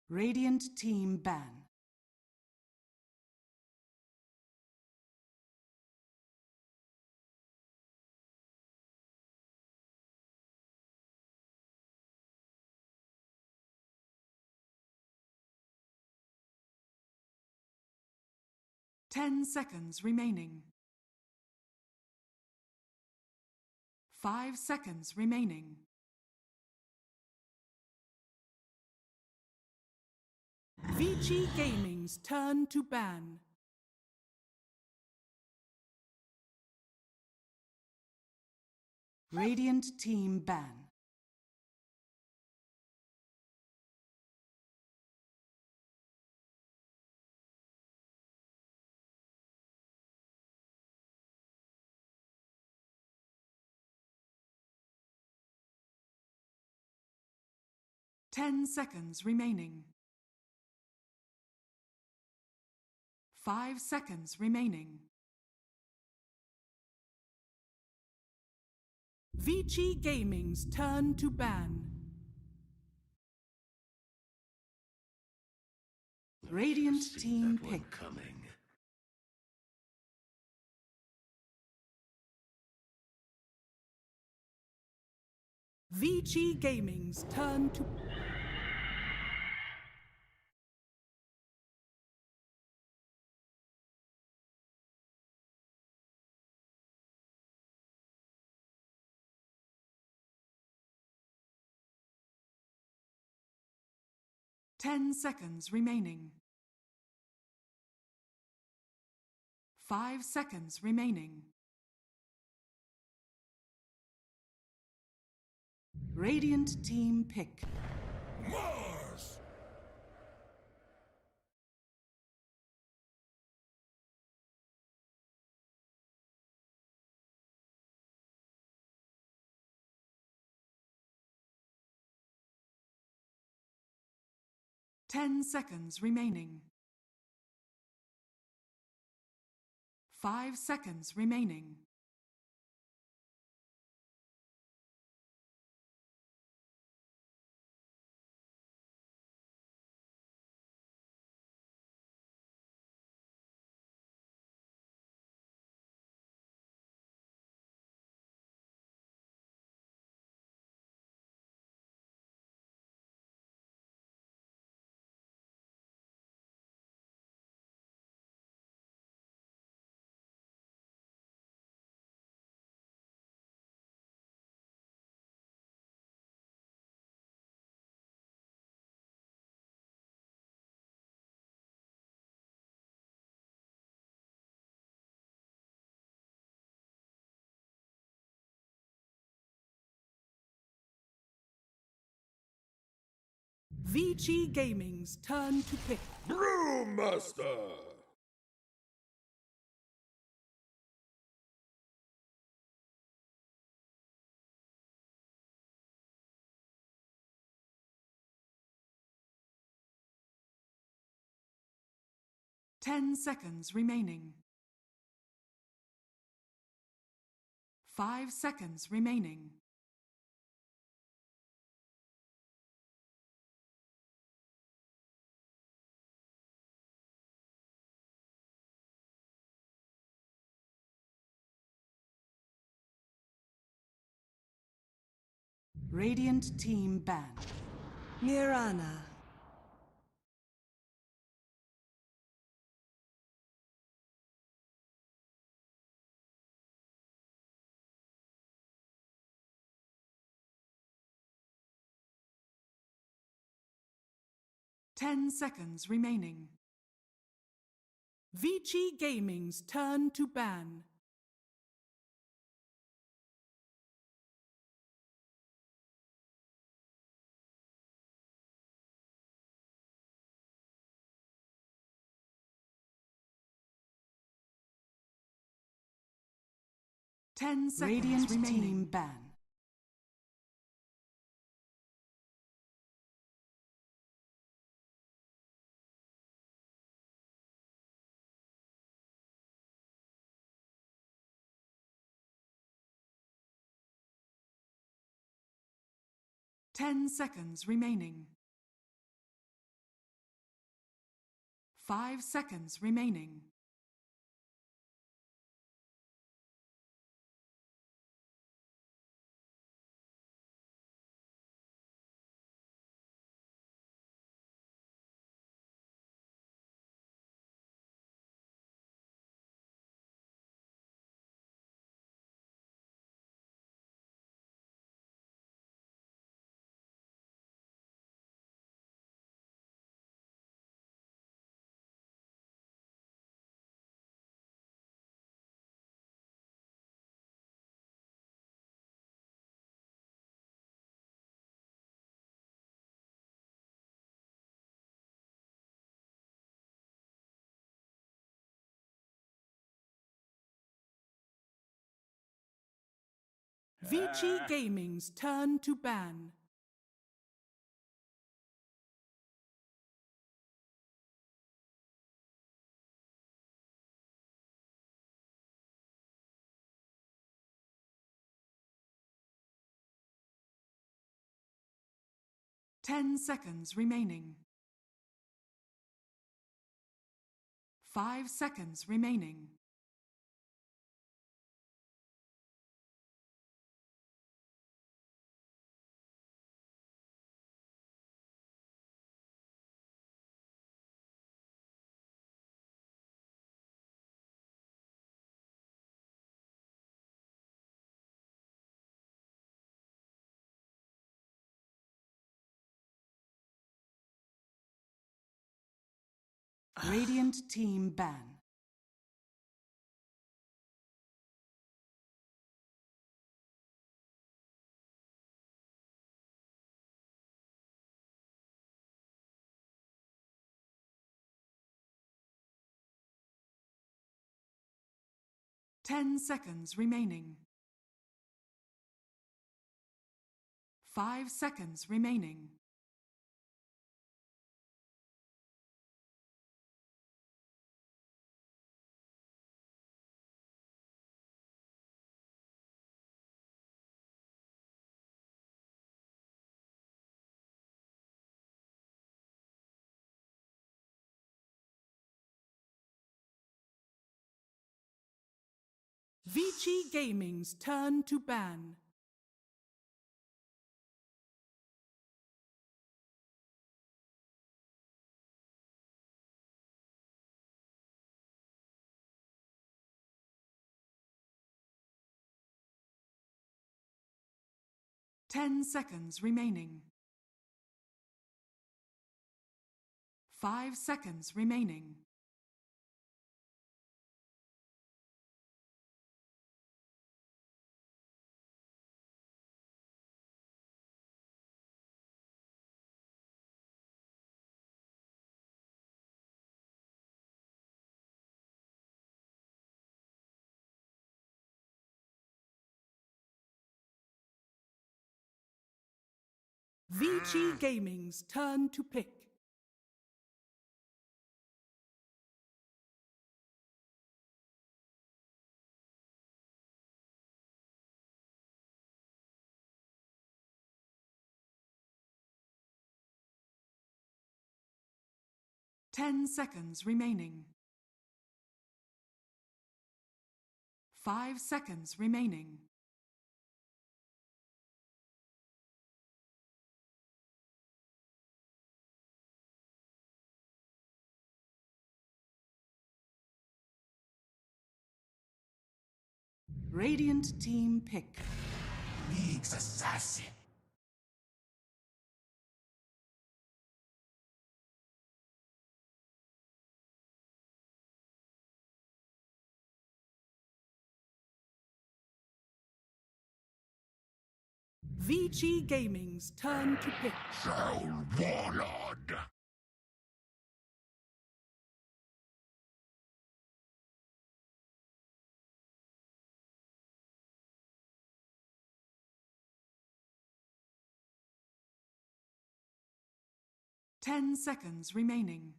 Radiant team ban. Ten seconds remaining. 5 seconds remaining. Vici Gaming's turn to ban. Radiant team ban. Ten seconds remaining. 5 seconds remaining. Vici Gaming's turn to ban. Radiant team pick. Coming. Vici Gaming's turn to... Ten seconds remaining. 5 seconds remaining. Radiant team pick. Mars! 10 seconds remaining. 5 seconds remaining. Vici Gaming's turn to pick. Brewmaster! 10 seconds remaining. 5 seconds remaining. Radiant team ban. Mirana. Ten seconds remaining. Vici Gaming's turn to ban. Ten seconds Radiant remaining. Team ban. Ten seconds remaining. 5 seconds remaining. Vici Gaming's turn to ban. Ten seconds remaining. 5 seconds remaining. Radiant team ban. Ten seconds remaining. 5 seconds remaining. Vici Gaming's turn to ban. Ten seconds remaining. 5 seconds remaining. Vici Gaming's turn to pick. Ten seconds remaining. 5 seconds remaining. Radiant team pick. League's assassin. Vici Gaming's turn to pick. Soul Warlord. Ten seconds remaining.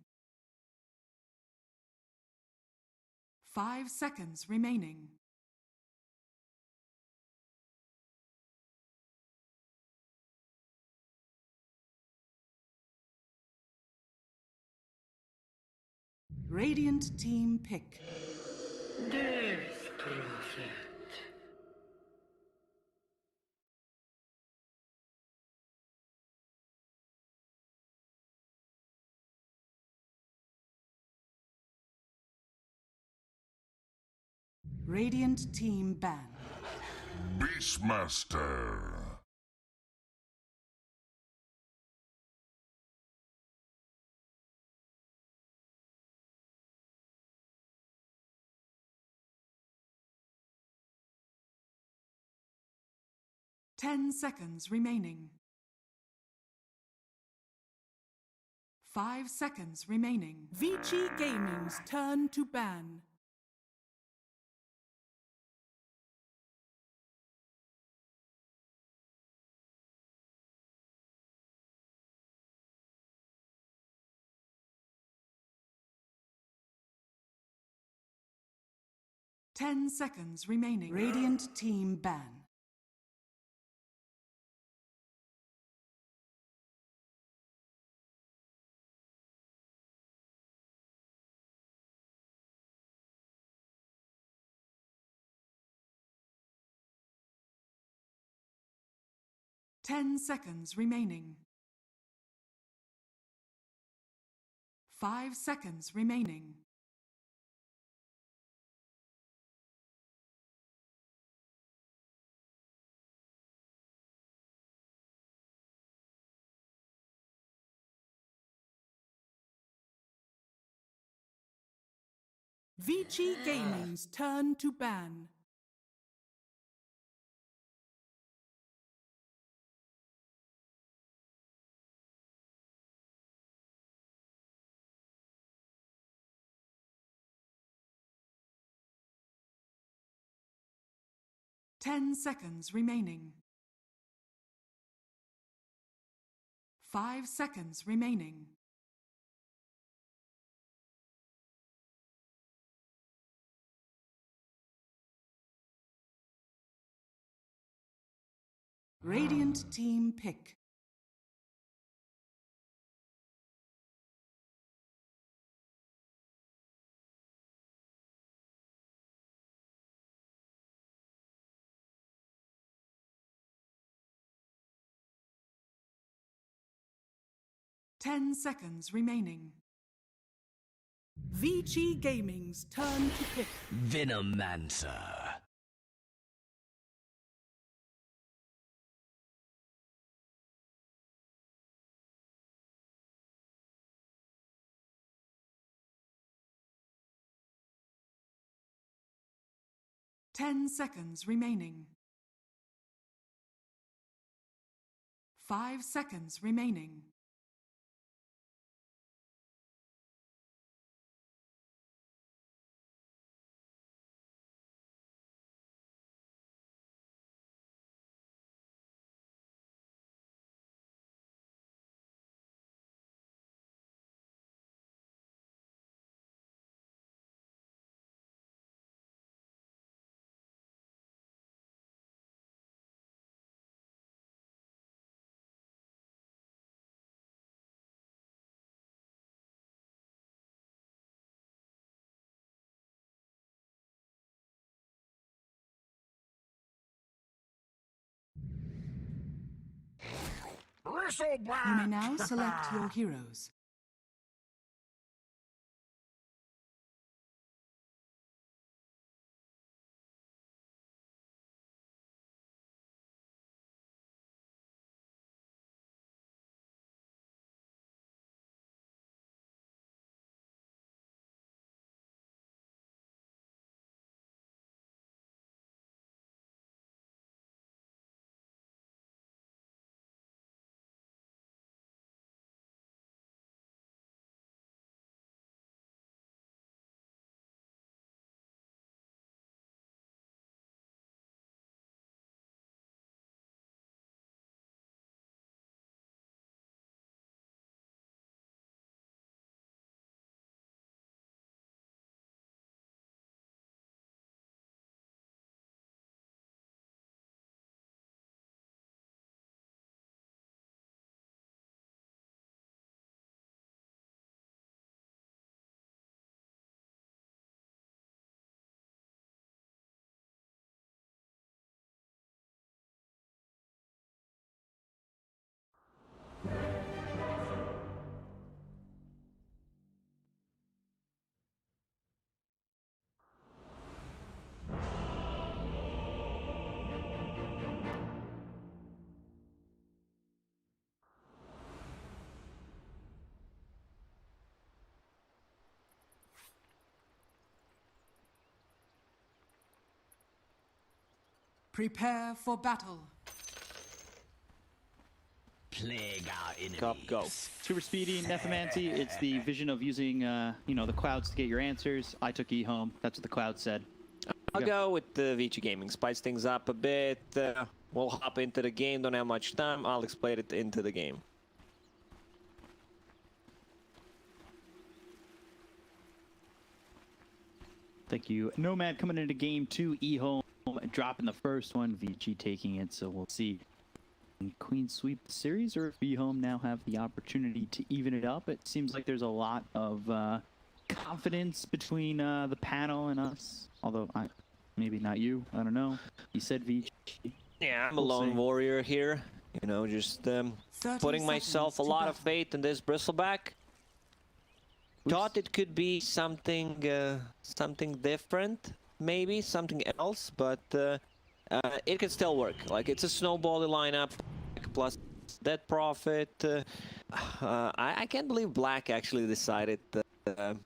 5 seconds remaining. Radiant team pick. Death Prophet. Radiant team ban. Beastmaster. Ten seconds remaining. 5 seconds remaining. Vici Gaming's turn to ban. Ten seconds remaining. Radiant team ban. Ten seconds remaining. 5 seconds remaining. Vici Gaming's turn to ban. Ten seconds remaining. 5 seconds remaining. Radiant team pick. Ten seconds remaining. Vici Gaming's turn to pick. Venomancer. Ten seconds remaining. 5 seconds remaining. You may now select your heroes. Prepare for battle. Plague our enemies. Cup, go. Super speedy, Nephomancy. It's the vision of using, you know, the clouds to get your answers. I took EHOME. That's what the cloud said. I'll go with the Vici Gaming. Spice things up a bit. We'll hop into the game. Don't have much time. I'll explain it into the game. Thank you. Nomad coming into game 2. EHOME dropping the first one. Vici taking it, so we'll see. Queen sweep the series, or if EHOME now have the opportunity to even it up. It seems like there's a lot of confidence between the panel and us. Although, maybe not you. I don't know. You said Vici. Yeah, I'm a lone warrior here. You know, just putting myself a lot of faith in this bristleback. Thought it could be something something different, maybe something else, but it could still work. Like, it's a snowbally lineup plus Dead Prophet. I can't believe Black actually decided to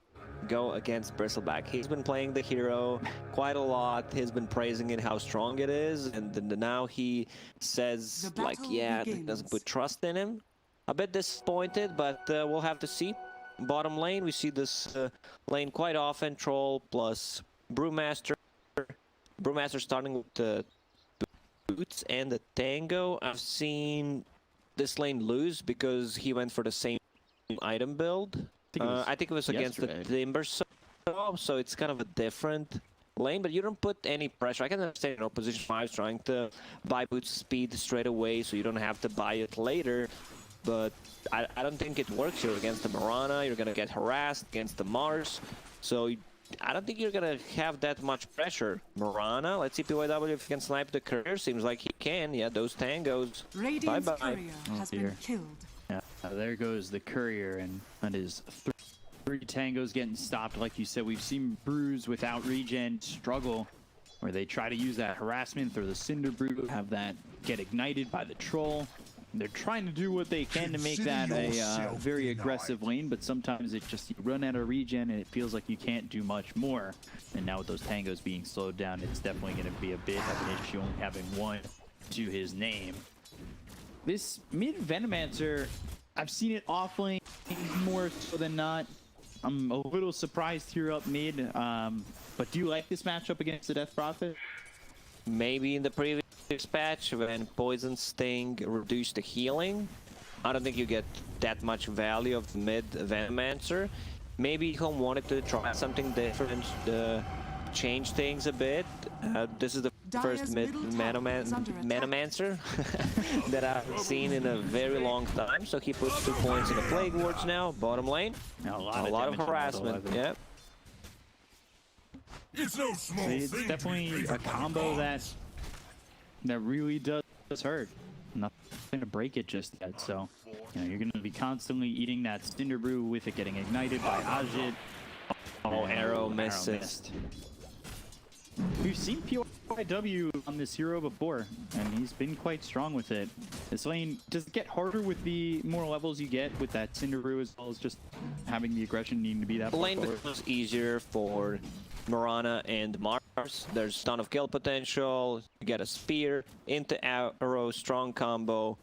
go against Bristleback. He's been playing the hero quite a lot. He's been praising it, how strong it is, and now he says, like, yeah, doesn't put trust in him. A bit disappointed, but we'll have to see. Bottom lane, we see this lane quite often. Troll plus Brewmaster. Brewmaster starting with the boots and the tango. I've seen this lane lose because he went for the same item build. I think it was against the Timber, so it's kind of a different lane, but you don't put any pressure. I can understand, you know, position 5 trying to buy boots speed straight away so you don't have to buy it later, but I don't think it works here against the Mirana. You're going to get harassed against the Mars, so I don't think you're going to have that much pressure. Mirana, let's see PYW if he can snipe the courier. Seems like he can. Yeah, those tangos. Radiant's courier has been killed. Yeah, there goes the courier, and that is three tangos getting stopped. Like you said, we've seen Brews without regen struggle, where they try to use that harassment through the Cinder Brew, have that get ignited by the troll. They're trying to do what they can to make that a very aggressive lane, but sometimes it just, you run out of regen and it feels like you can't do much more. And now with those tangos being slowed down, it's definitely going to be a bit of an issue, only having one to his name. This mid Venomancer, I've seen it offlane more so than not. I'm a little surprised here up mid, but do you like this matchup against the Death Prophet? Maybe in the previous patch when Poison Sting reduced the healing, I don't think you get that much value of mid Venomancer. Maybe EHOME wanted to try something different, change things a bit. This is the first mid Venomancer that I've seen in a very long time. So he puts 2 points in the Plague Wards now, bottom lane. A lot of harassment, yeah. It's no small It's thing definitely a combo that really does hurt. Nothing to break it just yet, so you know, you're going to be constantly eating that Cinder Brew with it getting ignited by Ajit. Oh, arrow missed. We've seen PYW on this hero before, and he's been quite strong with it. This lane, does it get harder with the more levels you get with that Cinder Brew, as well as just having the aggression needing to be that The lane forward? becomes easier for Mirana and Mars. There's a ton of kill potential. You get a spear into arrow, strong combo.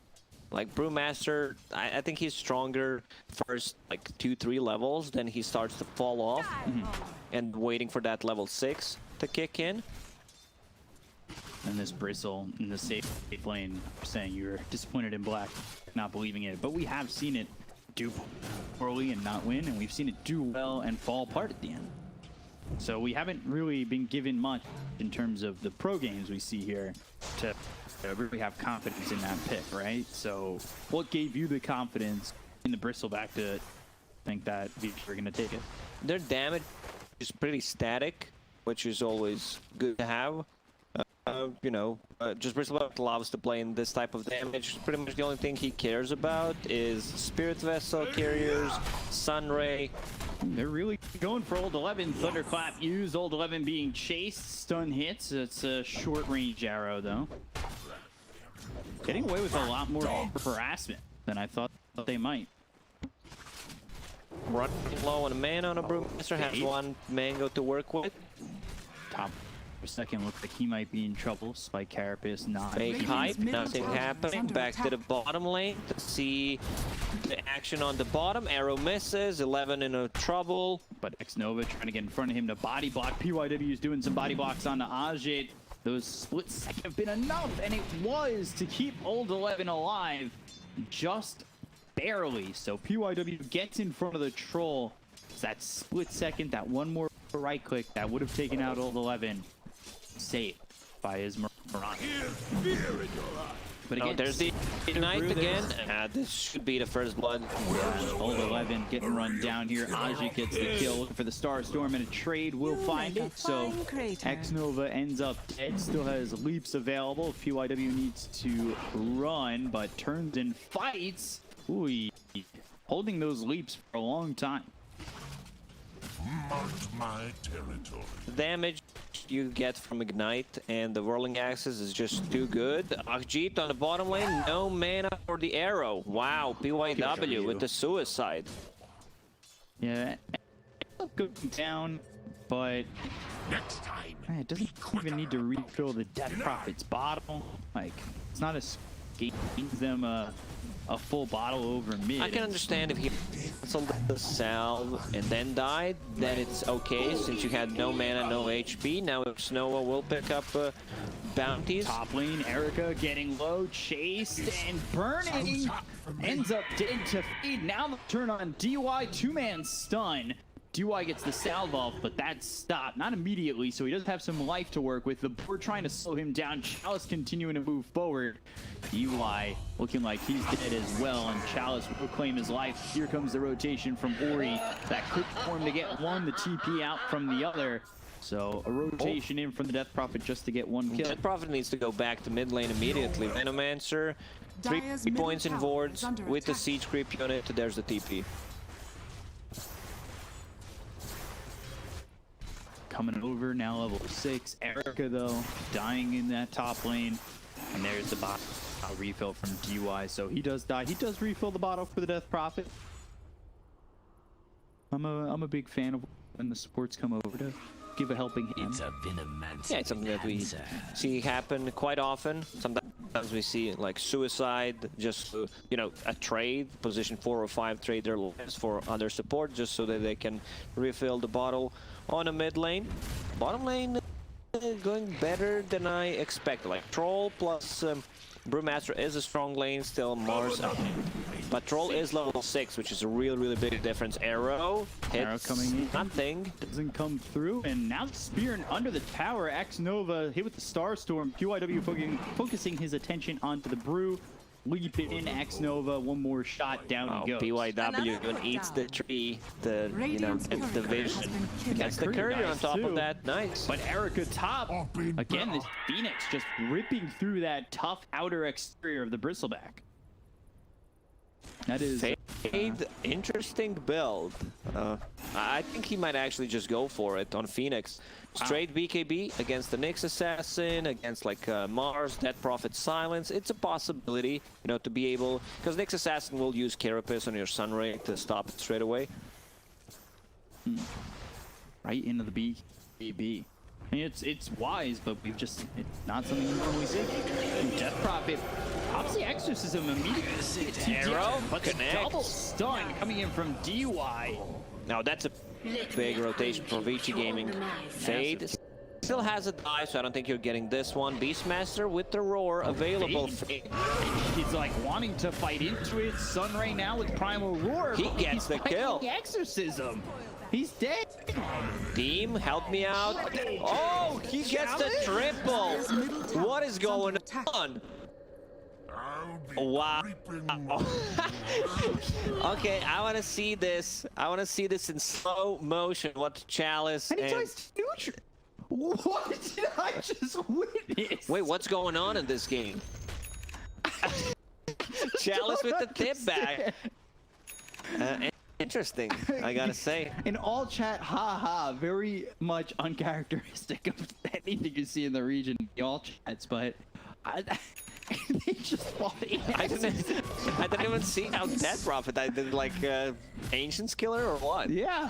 Like Brewmaster, I think he's stronger first like 2-3 levels, then he starts to fall off and waiting for that level 6 to kick in. And this Bristle in the safe lane saying you're disappointed in Black, not believing it, but we have seen it do poorly and not win, and we've seen it do well and fall apart at the end. So we haven't really been given much in terms of the pro games we see here to really have confidence in that pick, right? So what gave you the confidence in the Bristleback to think that we're going to take it? Their damage is pretty static, which is always good to have. You know, just Bristleback loves to play in this type of damage. Pretty much the only thing he cares about is Spirit Vessel, Carriers, Sunray. They're really going for Old 11. Thunderclap used, Old 11 being chased, stun hits. It's a short range arrow though. Getting away with a lot more harassment than I thought they might. Running low on mana on a Brewmaster, has one mango to work with. Top For a second, looked like he might be in trouble. Spike Carapace not. Fake hype, nothing happening. Back to the bottom lane to see the action on the bottom. Arrow misses, 11 in a trouble. But Xnova trying to get in front of him to body block. PYW is doing some body blocks on the Ajit. Those split second have been enough, and it was to keep Old 11 alive. Just barely. So PYW gets in front of the troll. It's that split second, that one more right click that would have taken out Old 11. Saved by his Mirage. But again, There's the Ignite again. This should be the first blood. Yeah, Old 11 getting run down here. Ajit gets the kill, looking for the Star Storm, and a trade will find it. So Xnova ends up dead, still has leaps available. PYW needs to run, but turns and fights. Ooh, holding those leaps for a long time. Mark my territory. The damage you get from Ignite and the Whirling Axis is just too good. Ajit on the bottom lane, no mana for the arrow. Wow, PYW with the suicide. Yeah, going down, but Next time. it doesn't even need to refill the Death Prophet's bottle. Like, it's not as gains them a full bottle over mid. I can understand if he canceled the salve and then died, then it's okay since you had no mana, no HP. Now if Snowa will pick up bounties. Top lane, Erica getting low, chased and burning. Ends up dead to feed. Now the turn on DY, two-man stun. DY gets the salve off, but that's stopped. Not immediately, so he does have some life to work with. The board trying to slow him down. Chalice continuing to move forward. DY looking like he's dead as well, and Chalice will claim his life. Here comes the rotation from Ori. That quick form to get one, the TP out from the other. So a rotation in from the Death Prophet just to get one kill. Death Prophet needs to go back to mid lane immediately. Venomancer, 3 points in wards with the siege creep unit. There's the TP. Coming over now, level 6. Erica though dying in that top lane, and there's the bot refill from DY. So he does die. He does refill the bottle for the Death Prophet. I'm a big fan of when the supports come over to give a helping hand. It's a Venomancer. Yeah, it's something that we see happen quite often. Sometimes we see like suicide, just you know, a trade, position 4 or 5 trade their lives for other support just so that they can refill the bottle on a mid lane. Bottom lane going better than I expected. Like Troll plus Brewmaster is a strong lane, still Mars up. But Troll is level 6, which is a really big difference. Arrow hits coming in. nothing. Doesn't come through, and now spearing under the tower. Xnova hit with the Star Storm. PYW focusing his attention onto the Brew. Leap it in, Xnova, one more shot, down he goes. PYW eats the tree, the the vision. Gets the courier on top of that, nice. But Erica top, again, this Phoenix just ripping through that tough outer exterior of the Bristleback. That is Fade, interesting build. I think he might actually just go for it on Phoenix. Straight BKB against the Nyx Assassin, against like Mars, Death Prophet Silence. It's a possibility, you know, to be able, because Nyx Assassin will use Carapace on your Sunray to stop it straight away. Right into the BKB. I mean, it's wise, but it's not something you normally see. Death Prophet pops the Exorcism immediately. Arrow, but the double stun coming in from DY. Now that's a big rotation for Vici Gaming. Fade still has a dive, so I don't think you're getting this one. Beastmaster with the roar available. He's like wanting to fight into it. Sunray now with Primal Roar. He gets the kill. The Exorcism. He's dead. Team, help me out. Oh, he gets the triple. What is going on? Wow. Okay, I want to see this. I want to see this in slow motion. What Chalice and he tries neutral. What did I just witness? Wait, what's going on in this game? Chalice with the tip back. Interesting, I gotta say. In all chat, haha, very much uncharacteristic of anything you see in the region, in all chats, but they just fought in. I didn't even see how Death Prophet. I did like Ancient's Killer or what? Yeah.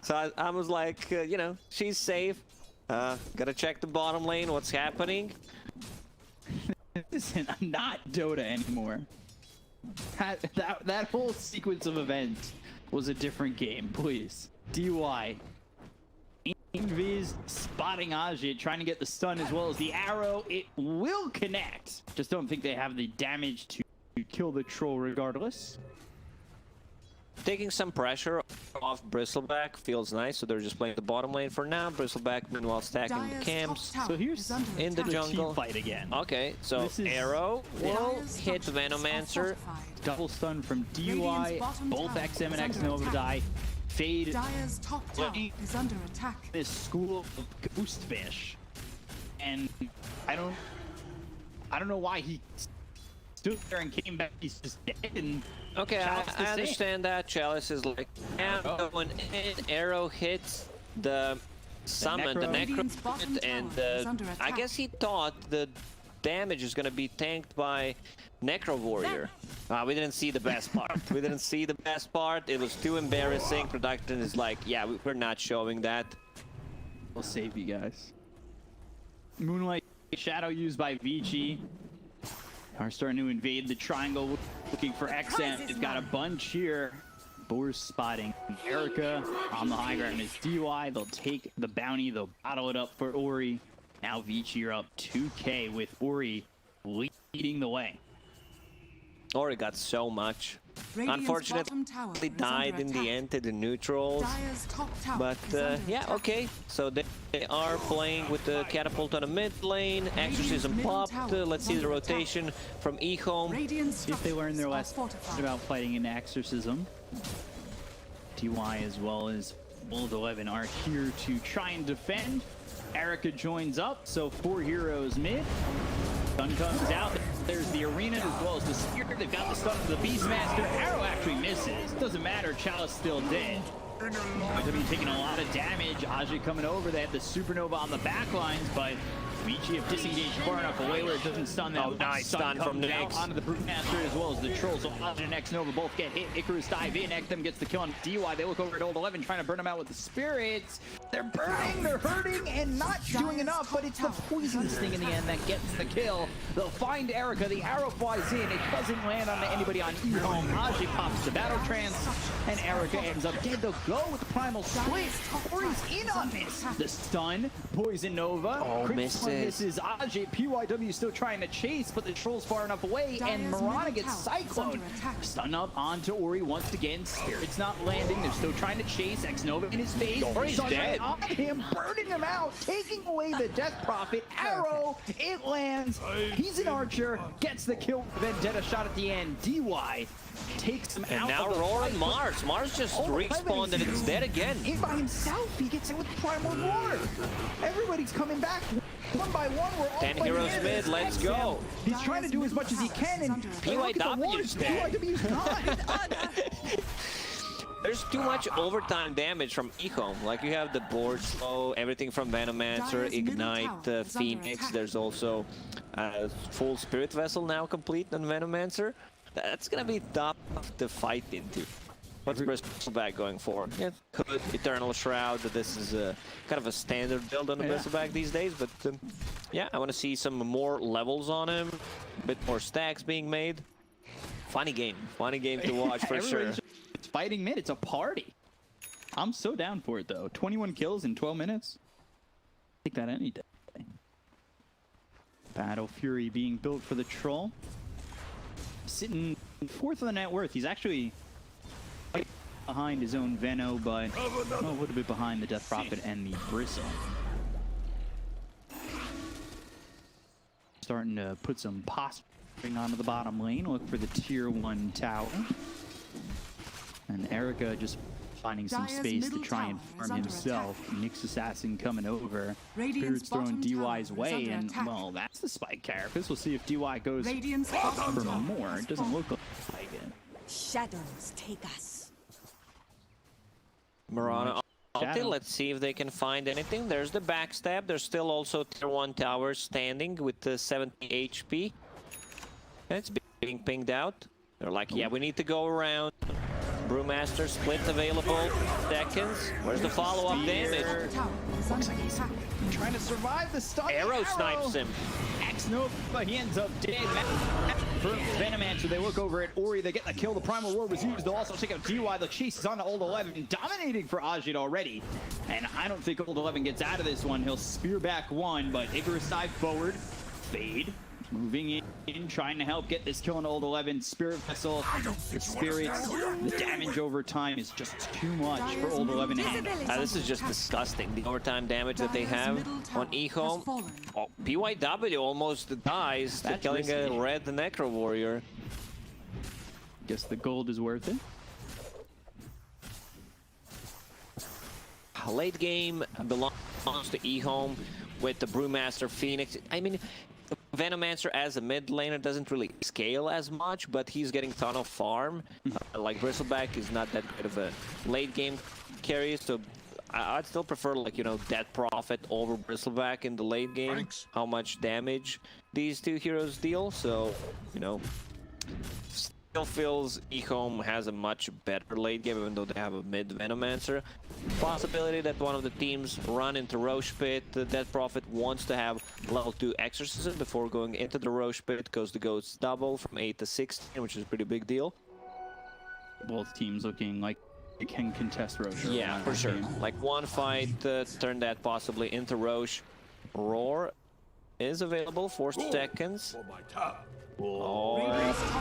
So I was like, you know, she's safe. Gotta check the bottom lane, what's happening. Listen, I'm not Dota anymore. That whole sequence of events was a different game, please. DY. Invis spotting Ajit, trying to get the stun as well as the arrow. It will connect. Just don't think they have the damage to kill the troll regardless. Taking some pressure off Bristleback feels nice, so they're just playing the bottom lane for now. Bristleback meanwhile stacking the camps. So here's in the jungle. team fight again. Okay, so Arrow will hit Venomancer. Double stun from DY. Both XM and X Nova die. Fade. Dire's top tower is under attack. This school of ghost fish, and I don't know why he stood there and came back. He's just dead. And okay, I understand that. Chalice is like, when an arrow hits the summon, the Necro, and I guess he thought the damage is gonna be tanked by Necro Warrior. We didn't see the best part. We didn't see the best part. It was too embarrassing. Production is like, yeah, we're not showing that. We'll save you guys. Moonlight Shadow used by Vici. Are starting to invade the triangle, looking for XM. They've got a bunch here. Boar's spotting Erica on the high ground is DY. They'll take the bounty. They'll battle it up for Ori. Now Vici are up 2K with Ori leading the way. Ori got so much. Unfortunately, died in the end to the neutrals. But yeah, okay. So they are playing with the catapult on the mid lane. Exorcism popped. Let's see the rotation from EHOME. See if they learned their lesson about fighting an exorcism. DY as well as Bold 11 are here to try and defend. Erica joins up, so 4 heroes mid. Stun comes out. There's the arena as well as the spear. They've got the stun of the Beastmaster. Arrow actually misses. Doesn't matter. Chalice still dead. They're going to be taking a lot of damage. Ajit coming over. They have the supernova on the back lines, but Vici have disengaged far enough away where it doesn't stun them. Oh, nice stun from Nyx. Onto the Brewmaster as well as the Troll. So Ajit and X Nova both get hit. Icarus dive in. XM gets the kill on DY. They look over at Old 11 trying to burn them out with the spirits. They're burning, they're hurting, and not doing enough, but it's the poisonous thing in the end that gets the kill. They'll find Erica. The arrow flies in. It doesn't land on anybody on EHOME. Ajit pops the battle trance, and Erica ends up dead. They'll go with the primal split. Ori's in on this. The stun, Poison Nova. Oh, misses. Ajit. PYW still trying to chase, but the Troll's far enough away, and Mirana gets cycloned. Stun up onto Ori once again. Spirit's not landing. They're still trying to chase. X Nova in his face. Ori's dead. On him, burning him out, taking away the Death Prophet. Arrow, it lands. He's an archer, gets the kill. Vendetta shot at the end. DY takes him out. And now Roar and Mars. Mars just respawned and it's dead again. In by himself, he gets it with Primal Roar. Everybody's coming back. One by one, we're all 10 heroes mid, let's go. He's trying to do as much as he can, and PYW's dead. PYW's gone. There's too much overtime damage from EHOME. Like you have the board slow, everything from Venomancer, Ignite, Phoenix. There's also full Spirit Vessel now complete on Venomancer. That's gonna be tough to fight into. What's Bristleback going for? Yeah, Hood, Eternal Shroud. This is kind of a standard build on the Bristleback these days, but yeah, I want to see some more levels on him, a bit more stacks being made. Funny game to watch for sure. It's fighting mid, it's a party. I'm so down for it though. 21 kills in 12 minutes. Take that any day. Battle Fury being built for the Troll. Sitting 4th on the net worth. He's actually behind his own Veno, but a little bit behind the Death Prophet and the Bristle. Starting to put some posturing onto the bottom lane. Look for the tier 1 tower. And Erica just finding some space to try and farm himself. Nyx Assassin coming over. Spirit's throwing DY's way, and well, that's the spike carapace. We'll see if DY goes for more. It doesn't look like it. Shadows take us. Mirana ulti, let's see if they can find anything. There's the backstab. There's still also tier 1 tower standing with the 70 HP. And it's being pinged out. They're like, yeah, we need to go around. Brewmaster split available. Seconds. Where's the follow-up damage? Looks like he's Trying to survive the stun. Arrow snipes him. Nova, he ends up dead. For Venomancer, they look over at Ori, they get the kill. The Primal Roar was used. They'll also check out DY. The chase is on to Old 11, dominating for Ajit already. And I don't think Old 11 gets out of this one. He'll spear back one, but Icarus dive forward. Fade. Moving in, trying to help get this kill on Old 11. Spirit Vessel, the spirits, the damage over time is just too much for Old 11 to handle. This is just disgusting. The overtime damage that they have on EHOME. Oh, PYW almost dies to killing a red Necro Warrior. Guess the gold is worth it. Late game belongs to EHOME with the Brewmaster Phoenix. I mean, Venomancer as a mid laner doesn't really scale as much, but he's getting ton of farm. Like Bristleback is not that good of a late game carry, so I'd still prefer, like, you know, Death Prophet over Bristleback in the late game. Thanks. How much damage these two heroes deal, so, you know, still feels EHOME has a much better late game, even though they have a mid Venomancer. Possibility that one of the teams run into Roche Pit. The Death Prophet wants to have level 2 Exorcism before going into the Roche Pit, because the Ghosts double from 8 to 16, which is a pretty big deal. Both teams looking like they can contest Roche. Yeah, for sure. Like one fight, turn that possibly into Roche. Roar is available, 4 seconds. Oh,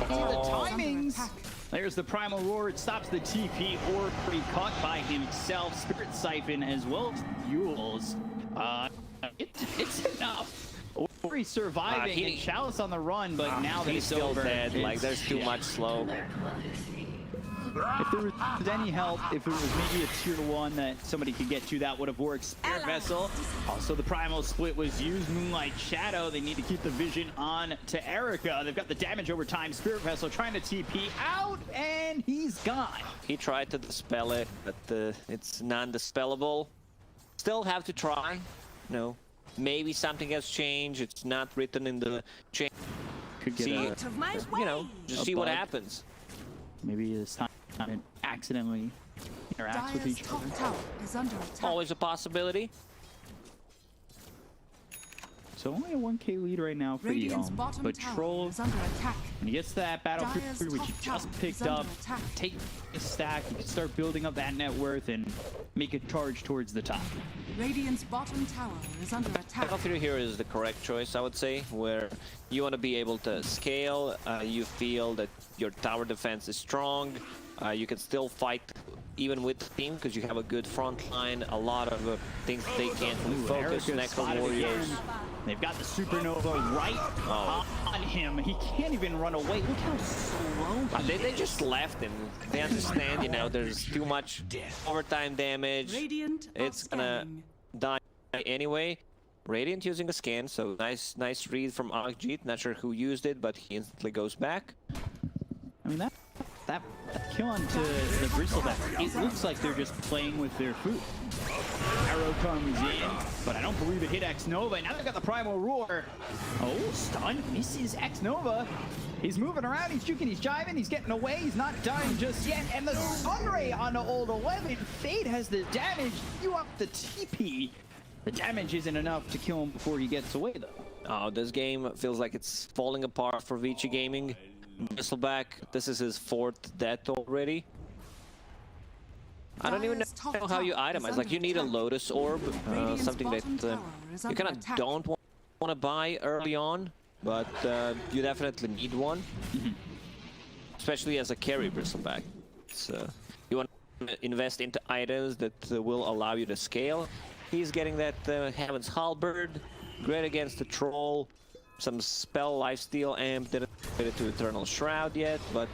the timings! There's the Primal Roar. It stops the TP. Or pretty caught by himself. Spirit Siphon as well as Yules. It's enough. Ori surviving and Chalice on the run, but now that he's it's still over, dead. Like, there's too much slow. If there was any help, if it was maybe a tier 1 that somebody could get to, that would have worked. Spirit Vessel. Also, the Primal Split was used. Moonlight Shadow. They need to keep the vision on to Erica. They've got the damage over time. Spirit Vessel trying to TP out, and he's gone. He tried to dispel it, but it's non-dispellable. Still have to try. No, maybe something has changed. It's not written in the chain. Could get You know, just see what happens. Maybe this time it accidentally interacts with each other. Tower is under attack. Always a possibility. So only a 1k lead right now for Radiant's EHOME, bottom but tower Troll, is under attack. when he gets to that battlefield, Dire's which he top just tower picked is under up, attack. take a stack, you can start building up that net worth and make a charge towards the top. Radiant's bottom tower is under attack. Battlefield here is the correct choice, I would say, where you want to be able to scale. You feel that your tower defense is strong. You can still fight even with the team because you have a good front line, a lot of things they can't really focus. Necro Warriors. They've got the Supernova right on him. He can't even run away. Look how slow he They just left him. They understand, you know, there's too much overtime damage. Radiant are It's gonna scanning. die anyway. Radiant using a scan, so nice read from Ajit. Not sure who used it, but he instantly goes back. I mean, that kill onto the Bristleback, it looks like they're just playing with their food. Arrow comes in, but I don't believe it hit X-Nova. Now they've got the Primal Roar. Oh, stun misses X-Nova. He's moving around, he's juking, he's jiving, he's getting away, he's not dying just yet. And the Stun Ray on the Old 11. Fade has the damage, you up the TP. The damage isn't enough to kill him before he gets away, though. Oh, this game feels like it's falling apart for Vici Gaming. Bristleback, this is his 4th death already. I don't even know how you itemize. Like, you need a Lotus Orb, something that you kind of don't want to buy early on, but you definitely need one, especially as a carry Bristleback. So you want to invest into items that will allow you to scale. He's getting that Heaven's Halberd, great against the Troll. Some spell lifesteal amp, didn't get it to Eternal Shroud yet, but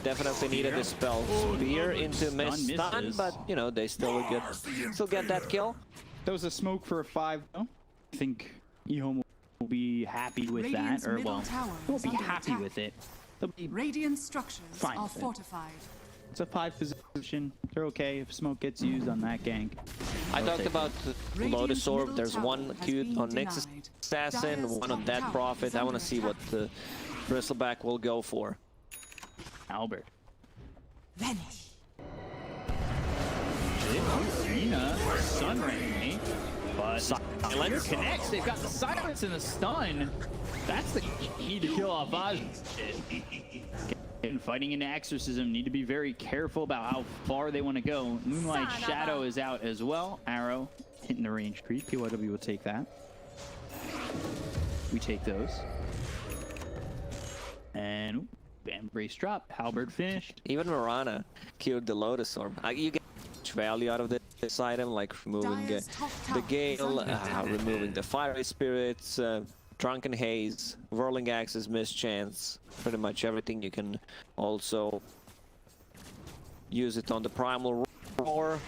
definitely needed to spell Spear into Stun, but you know, they still get that kill. That was a smoke for a 5, though. I think EHOME will be happy with that, or well, they won't be happy with it. They'll be Radiant structures fine are with it. fortified. It's a 5 position. They're okay if smoke gets used on that gank. I talked about Lotus Orb. There's one has cute been on Nexus denied. Assassin, Dire's one on top Death tower Prophet. is I want under to see what attack. the Bristleback will go for. Albert. Vanish. Arena, Sunray, but Silence connects. They've got the silence and the stun. That's the key to kill off Oz. And fighting into Exorcism, need to be very careful about how far they want to go. Moonlight Shadow is out as well. Arrow hitting the range creep. PYW will take that. We take those. And Embrace drop. Halberd finished. Even Mirana killed the Lotus Orb. You get much value out of this item, like removing the Gale, removing the Fiery Spirits, Drunken Haze, Whirling Axes, Mischance, pretty much everything. You can also use it on the Primal Roar.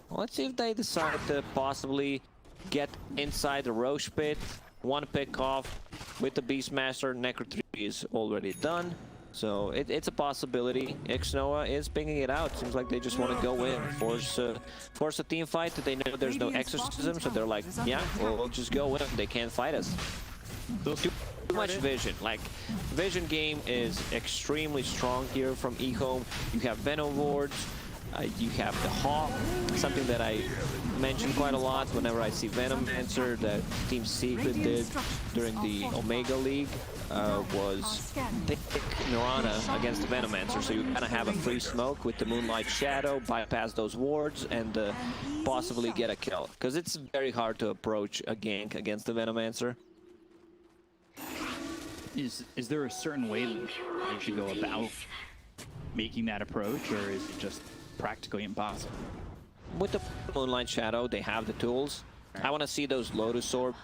Let's see if they decide to possibly get inside the Roche Pit. One pick off with the Beastmaster. Necro 3 is already done, so it's a possibility. Xnoa is picking it out. Seems like they just want to go in, force a team fight. They know there's no Exorcism, so they're like, yeah, we'll just go in. They can't fight us. Too much vision. Like, vision game is extremely strong here from EHOME. You have Venom Wards, you have the Hawk, something that I mention quite a lot whenever I see Venomancer that Team Secret did during the Omega League. Was pick Mirana against the Venomancer, so you kind of have a free smoke with the Moonlight Shadow, bypass those wards, and possibly get a kill. Because it's very hard to approach a gank against the Venomancer. Is there a certain way that you should go about making that approach, or is it just practically impossible? With the Moonlight Shadow, they have the tools. I want to see those Lotus Orbs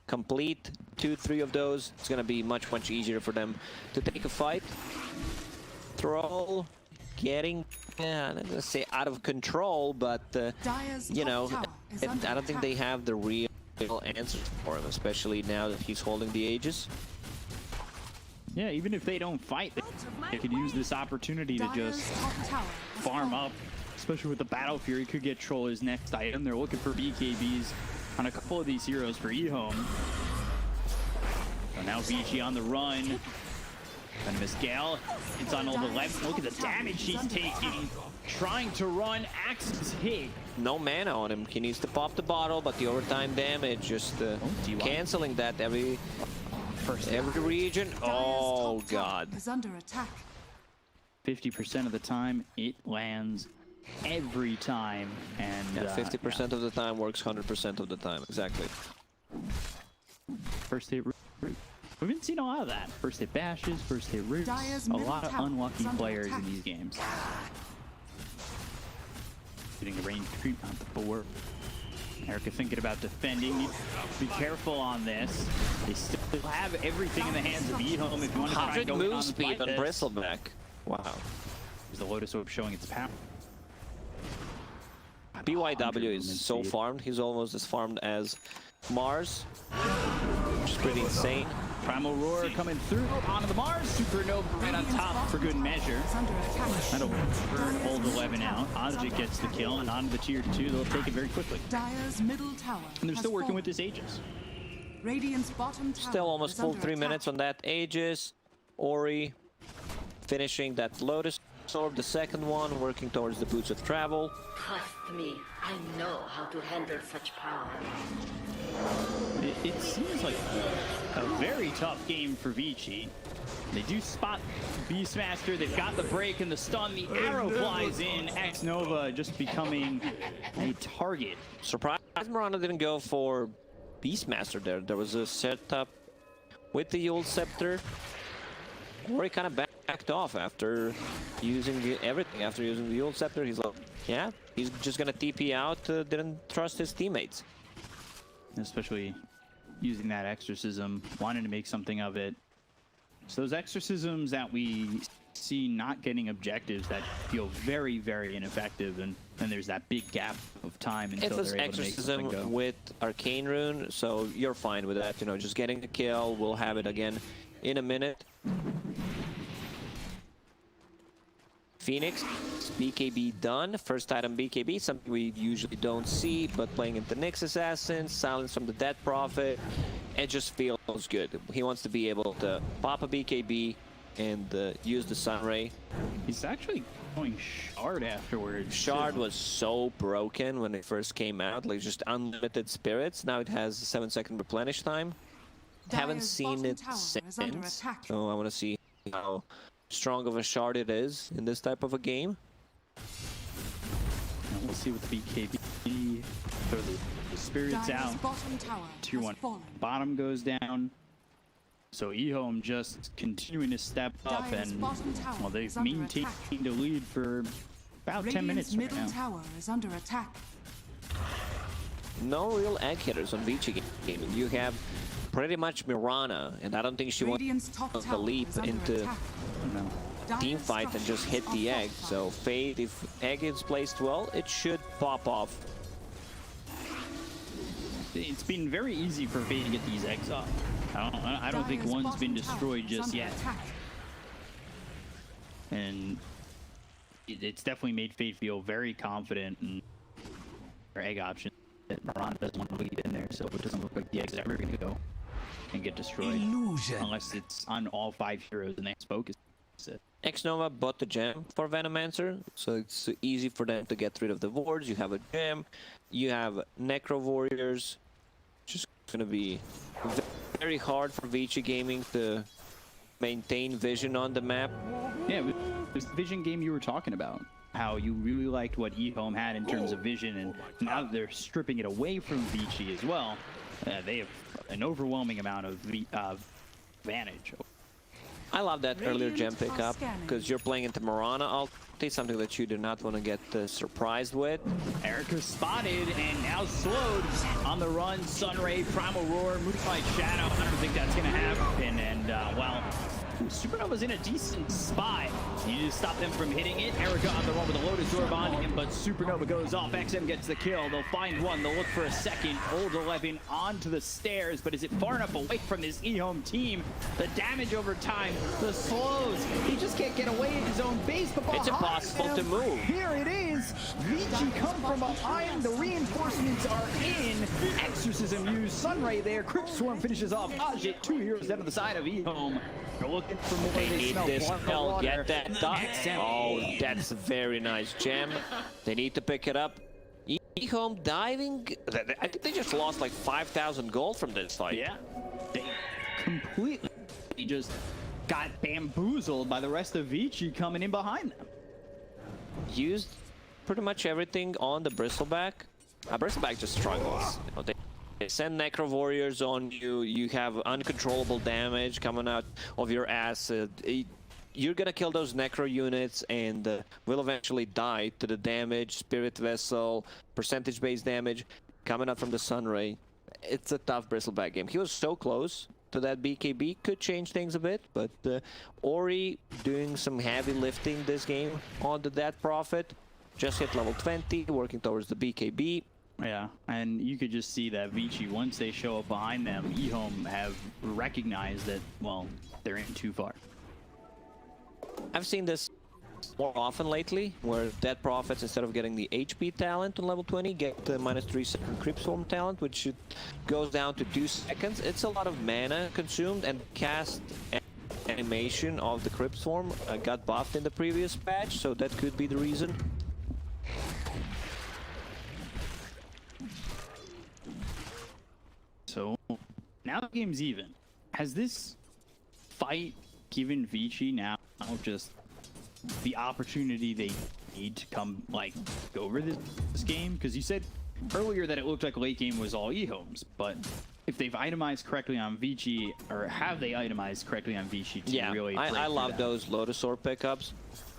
complete 2-3 of those. It's going to be much easier for them to take a fight. Thrall getting, I'm not going to say out of control, but, you know, I don't think they have the real answers for him, especially now that he's holding the Aegis. Yeah, even if they don't fight, they could use this opportunity to just farm up, especially with the Battle Fury. Could get Troll his next item. They're looking for BKBs on a couple of these heroes for EHOME. So now Vici on the run. Venomous Gale, it's on all the left. Look at the damage he's taking. Trying to run, Axe's hit. No mana on him. He needs to pop the bottle, but the overtime damage just canceling that every region. Oh god. Is under attack. 50% of the time it lands every time, and 50% of the time works 100% of the time. Exactly. First hit root. We haven't seen a lot of that. First hit bashes, first hit roots. A lot of unlucky players in these games. Getting the range creep on the board. Erica thinking about defending. Be careful on this. They still have everything in the hands of EHOME if you want to try and go move on speed on Bristleback. Wow. There's the Lotus Orb showing its power. BYW is so farmed. He's almost as farmed as Mars, which is pretty insane. Primal Roar coming through onto the Mars. Supernova right on top for good measure. That'll burn old 11 out. Ozzy gets the kill, and onto the tier 2. They'll take it very quickly. Dire's middle tower. And they're still working with this Aegis. Radiant's bottom tower. Still almost full 3 minutes on that Aegis. Ori finishing that Lotus Orb, the second one, working towards the Boots of Travel. Trust me, I know how to handle such power. It seems like a very tough game for Vici. They do spot Beastmaster. They've got the break and the stun. The arrow flies in. X-Nova just becoming a target. Surprised Mirana didn't go for Beastmaster there. There was a setup with the Yule Scepter. Ori kind of backed off after using everything. After using the Yule Scepter, he's like, yeah, he's just gonna TP out. Didn't trust his teammates. Especially using that exorcism, wanting to make something of it. So those exorcisms that we see not getting objectives that feel very, very ineffective, and then there's that big gap of time until it's they're able to make something go. Exorcism with Arcane Rune, so you're fine with that. You know, just getting the kill. We'll have it again in a minute. Phoenix, BKB done. First item BKB, something we usually don't see, but playing into Nyx Assassin, Silence from the Dead Prophet, it just feels good. He wants to be able to pop a BKB and use the Sunray. He's actually going Shard afterwards. Shard was so broken when it first came out, like just unlimited spirits. Now it has 7-second replenish time. Haven't Dire's seen bottom it tower since, is under attack. so I want to see how strong of a Shard it is in this type of a game. And we'll see with the BKB. Throw the spirits Dire's out. bottom tower Tier has 1 fallen. bottom goes down. So EHOME just continuing to step up, Dire's and bottom tower well, they've is under maintained attack. the lead for about 10 minutes Radiant's right middle now. tower is under attack. No real egg hitters on Vici gaming. You have pretty much Mirana, and I don't think she wants Radiant's top to tower leap is under into attack. No. team Dire's fight and just hit structures the are egg. fortified. So Fade, if egg is placed well, it should pop off. It's been very easy for Fade to get these eggs up. I don't think Dire's one's bottom been tower destroyed is just under yet. attack. And it's definitely made Fade feel very confident in their egg option. That Mirana doesn't want to lead in there, so it doesn't look like the egg's ever going to go and get destroyed. Illusion. Unless it's on all 5 heroes and they focus it. X-Nova bought the gem for Venomancer, so it's easy for them to get rid of the wards. You have a gem, you have Necro Warriors. Just gonna be very hard for Vici Gaming to maintain vision on the map. Yeah, it was the vision game you were talking about. How you really liked what EHOME had in terms of vision, and now that they're stripping it away from Vici as well, they have an overwhelming amount of advantage. I love that earlier gem Radiant are pickup, scanning. because you're playing into Mirana ulti, something that you do not want to get surprised with. Erica spotted and now slowed on the run. Sunray, Primal Roar, Moonlight Shadow. I don't think that's going to happen. And, well, Supernova's in a decent spot. You need to stop them from hitting it. Erica on the run with a Lotus Orb on him, but Supernova goes off. XM gets the kill. They'll find one. They'll look for a second. Old 11 onto the stairs, but is it far enough away from this EHOME team? The damage over time, the slows. He just can't get away in his own base. But It's impossible to move. Here it is. Vici come from behind. The reinforcements are in. Exorcism used. Sunray there. Crypt Swarm finishes off Ajit. 2 heroes down to the side of EHOME. They're looking for more. They need this blood spell, water. get that dot. Oh, that's a very nice gem. They need to pick it up. EHOME diving. I think they just lost like 5,000 gold from this fight. Yeah. They completely just got bamboozled by the rest of Vici coming in behind them. Used pretty much everything on the Bristleback. Bristleback just struggles. You know, they send Necro Warriors on you. You have uncontrollable damage coming out of your ass. You're gonna kill those Necro units and will eventually die to the damage, Spirit Vessel, percentage-based damage coming out from the Sunray. It's a tough Bristleback game. He was so close to that BKB, could change things a bit, but Ori doing some heavy lifting this game on the Death Prophet. Just hit level 20, working towards the BKB. Yeah, and you could just see that Vici, once they show up behind them, EHOME have recognized that, well, they're in too far. I've seen this more often lately, where Dead Prophets, instead of getting the HP talent on level 20, get the -3 second Crypt Swarm talent, which goes down to 2 seconds. It's a lot of mana consumed, and cast animation of the Crypt Swarm got buffed in the previous patch, so that could be the reason. So, now the game's even. Has this fight given Vici now just the opportunity they need to come, like, go over this game? Because you said earlier that it looked like late game was all EHOMEs, but if they've itemized correctly on Vici, or have they itemized correctly on Vici to really break I through love that? those Lotus Orb pickups.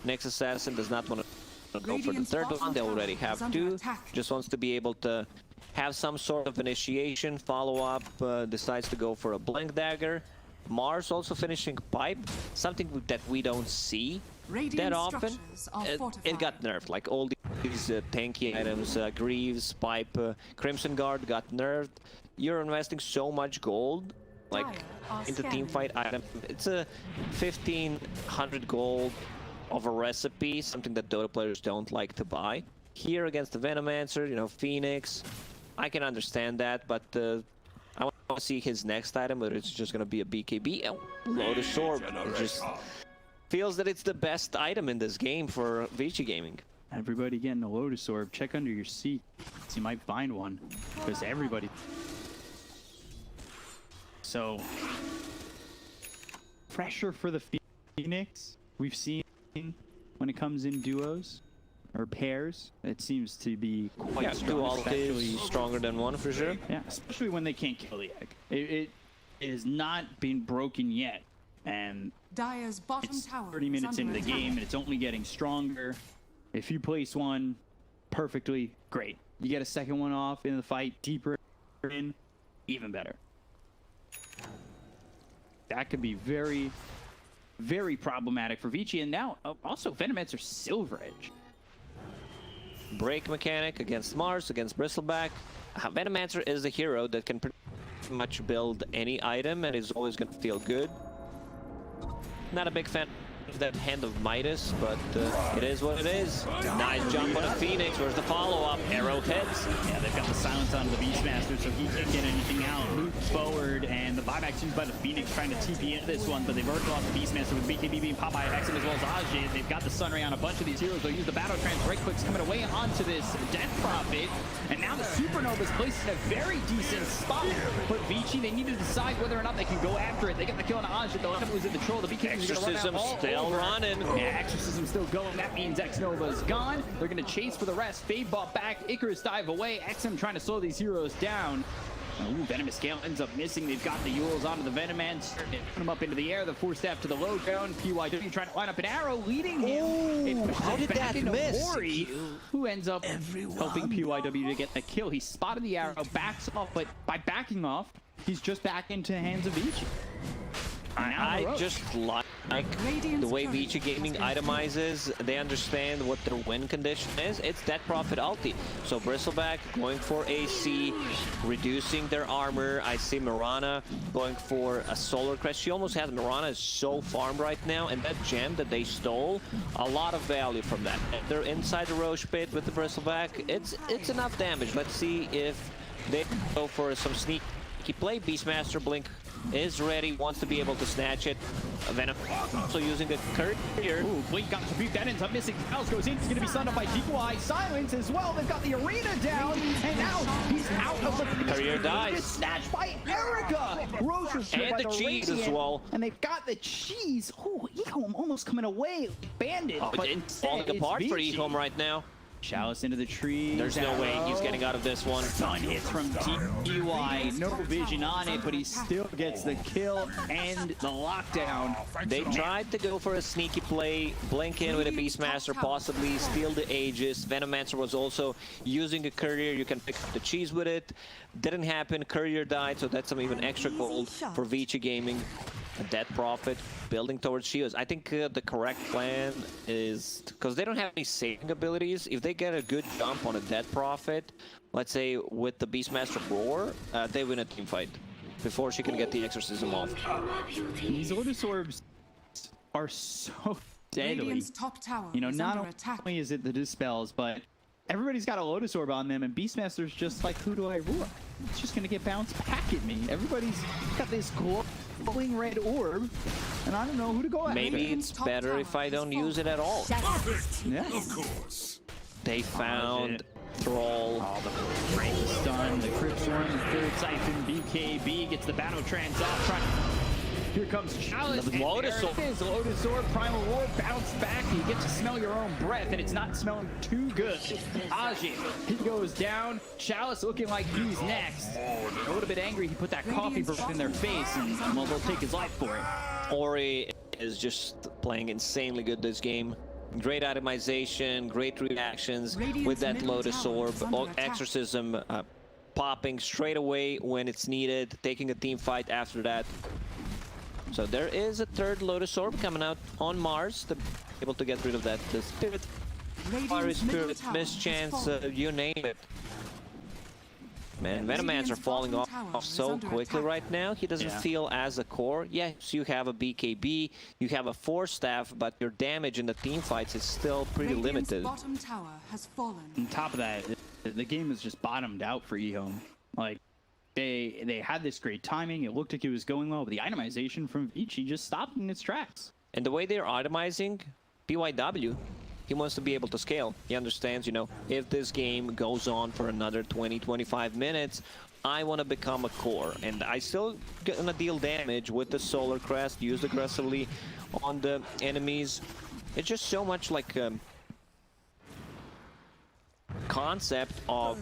Next Assassin does not want to go for the third one. They already have 2. Just wants to be able to have some sort of initiation, follow-up, decides to go for a Blink Dagger. Mars also finishing Pipe, something that we don't see that often. It got nerfed, like all these tanky items, Greaves, Pipe, Crimson Guard got nerfed. You're investing so much gold, like, into teamfight item. It's a 1,500 gold of a recipe, something that Dota players don't like to buy. Here against the Venomancer, you know, Phoenix, I can understand that, but I want to see his next item, but it's just going to be a BKB. Oh, Lotus Orb. Just feels that it's the best item in this game for Vici Gaming. Everybody getting a Lotus Orb. Check under your seat. You might find one. Because everybody... So... Pressure for the Phoenix. We've seen when it comes in duos or pairs. It seems to be quite strong. Two ultis stronger than one for sure. Yeah, especially when they can't kill the egg. It has not been broken yet. And Dire's bottom it's tower 30 is minutes under into the attack. game, and it's only getting stronger. If you place one perfectly, great. You get a second one off in the fight, deeper in, even better. That could be very, very problematic for Vici. And now, also, Venomancer Silver Edge. Break mechanic against Mars, against Bristleback. Venomancer is the hero that can pretty much build any item and is always going to feel good. Not a big fan of that Hand of Midas, but it is what it is. Nice jump on a Phoenix. Where's the follow-up? Arrowheads. Yeah, they've got the silence onto the Beastmaster, so he can't get anything out. Moves forward, and the buyback's used by the Phoenix trying to TP into this one, but they've already lost the Beastmaster with BKB being popped by Exum as well as Ajit. They've got the Sunray on a bunch of these heroes. They'll use the Battle Trans. Right clicks coming away onto this Death Prophet, and now the Supernova's placed in a very decent spot. But Vici, they need to decide whether or not they can go after it. They get the kill on Ajit. They'll end up losing the troll. The BKB is going to run out all still over. running. Yeah, Exorcism still going. That means X-Nova's gone. They're going to chase for the rest. Fade bought back. Icarus dive away. XM trying to slow these heroes down. Ooh, Venomous Scale ends up missing. They've got the Yules onto the Venomans. Put him up into the air. The 4-step to the low ground. PYW trying to line up an arrow, leading him. How did that miss? Ori, who ends up helping PYW to get the kill. He spotted the arrow, backs off, but by backing off, he's just back into the hands of Vici. I just like the way Vici Gaming itemizes. They understand what their win condition is. It's that Prophet ulti. So Bristleback going for AC, reducing their armor. I see Mirana going for a Solar Crest. She almost has Mirana is so farmed right now, and that gem that they stole, a lot of value from that. They're inside the Roche pit with the Bristleback. It's enough damage. Let's see if they go for some sneaky play. Beastmaster Blink is ready, wants to be able to snatch it. Venom also using a Curcuit here. Ooh, Blink got to beat that ends up missing. Else goes in, he's going to be stunned up by DY. Silence as well. They've got the arena down, and now he's out of the Career dies. It's snatched by Erica. Roche is And by the cheese as Radiant, well. And they've got the cheese. Oh, EHOME almost coming away. Bandit. But It's falling apart for EHOME right now. Chalice into the tree. There's no way he's getting out of this one. Stun hits from TY. No vision on it, but he still gets the kill and the lockdown. They tried to go for a sneaky play, blink in with a Beastmaster, possibly steal the Aegis. Venomancer was also using a Courier. You can pick up the cheese with it. Didn't happen. Courier died, so that's some even extra gold for Vici Gaming. A Dead Prophet building towards Shields. I think the correct plan is, because they don't have any saving abilities, if they get a good jump on a Dead Prophet, let's say with the Beastmaster Roar, they win a team fight before she can get the Exorcism off. These Lotus Orbs are so deadly. Radiant's top tower You know, is not under attack. only is it the Dispels, but everybody's got a Lotus Orb on them, and Beastmaster's just like, who do I rule? It's just going to get bounced back at me. Everybody's got this glowing red orb, and I don't know who to go at. Maybe it's better if I don't use it at all. Yeah. Of course. They found Thrall. Oh, the Frank stun, the Crypt Storm, the third Siphon, BKB gets the Battle Trans off. Here comes Chalice. The Lotus Orb. Is Lotus Orb, Primal Roar, bounce back. You get to smell your own breath, and it's not smelling too good. Ajit, he goes down. Chalice looking like he's next. A little bit angry, he put that coffee burst in their face, and well, they'll take his life for it. Ori is just playing insanely good this game. Great itemization, great reactions with that Lotus Orb. Exorcism popping straight away when it's needed, taking a team fight after that. So there is a third Lotus Orb coming out on Mars to be able to get rid of that. The Spirit, Fiery Spirit, Mischance, you name it. Man, Venomancer falling off so quickly right now. He doesn't feel as a core. Yes, you have a BKB, you have a 4-staff, but your damage in the team fights is still pretty limited. Bottom tower has fallen. On top of that, the game is just bottomed out for EHOME. Like, they had this great timing. It looked like it was going well, but the itemization from Vici just stopped in its tracks. And the way they're itemizing, PYW, he wants to be able to scale. He understands, you know, if this game goes on for another 20-25 minutes, I want to become a core. And I still gonna deal damage with the Solar Crest, used aggressively on the enemies. It's just so much like concept of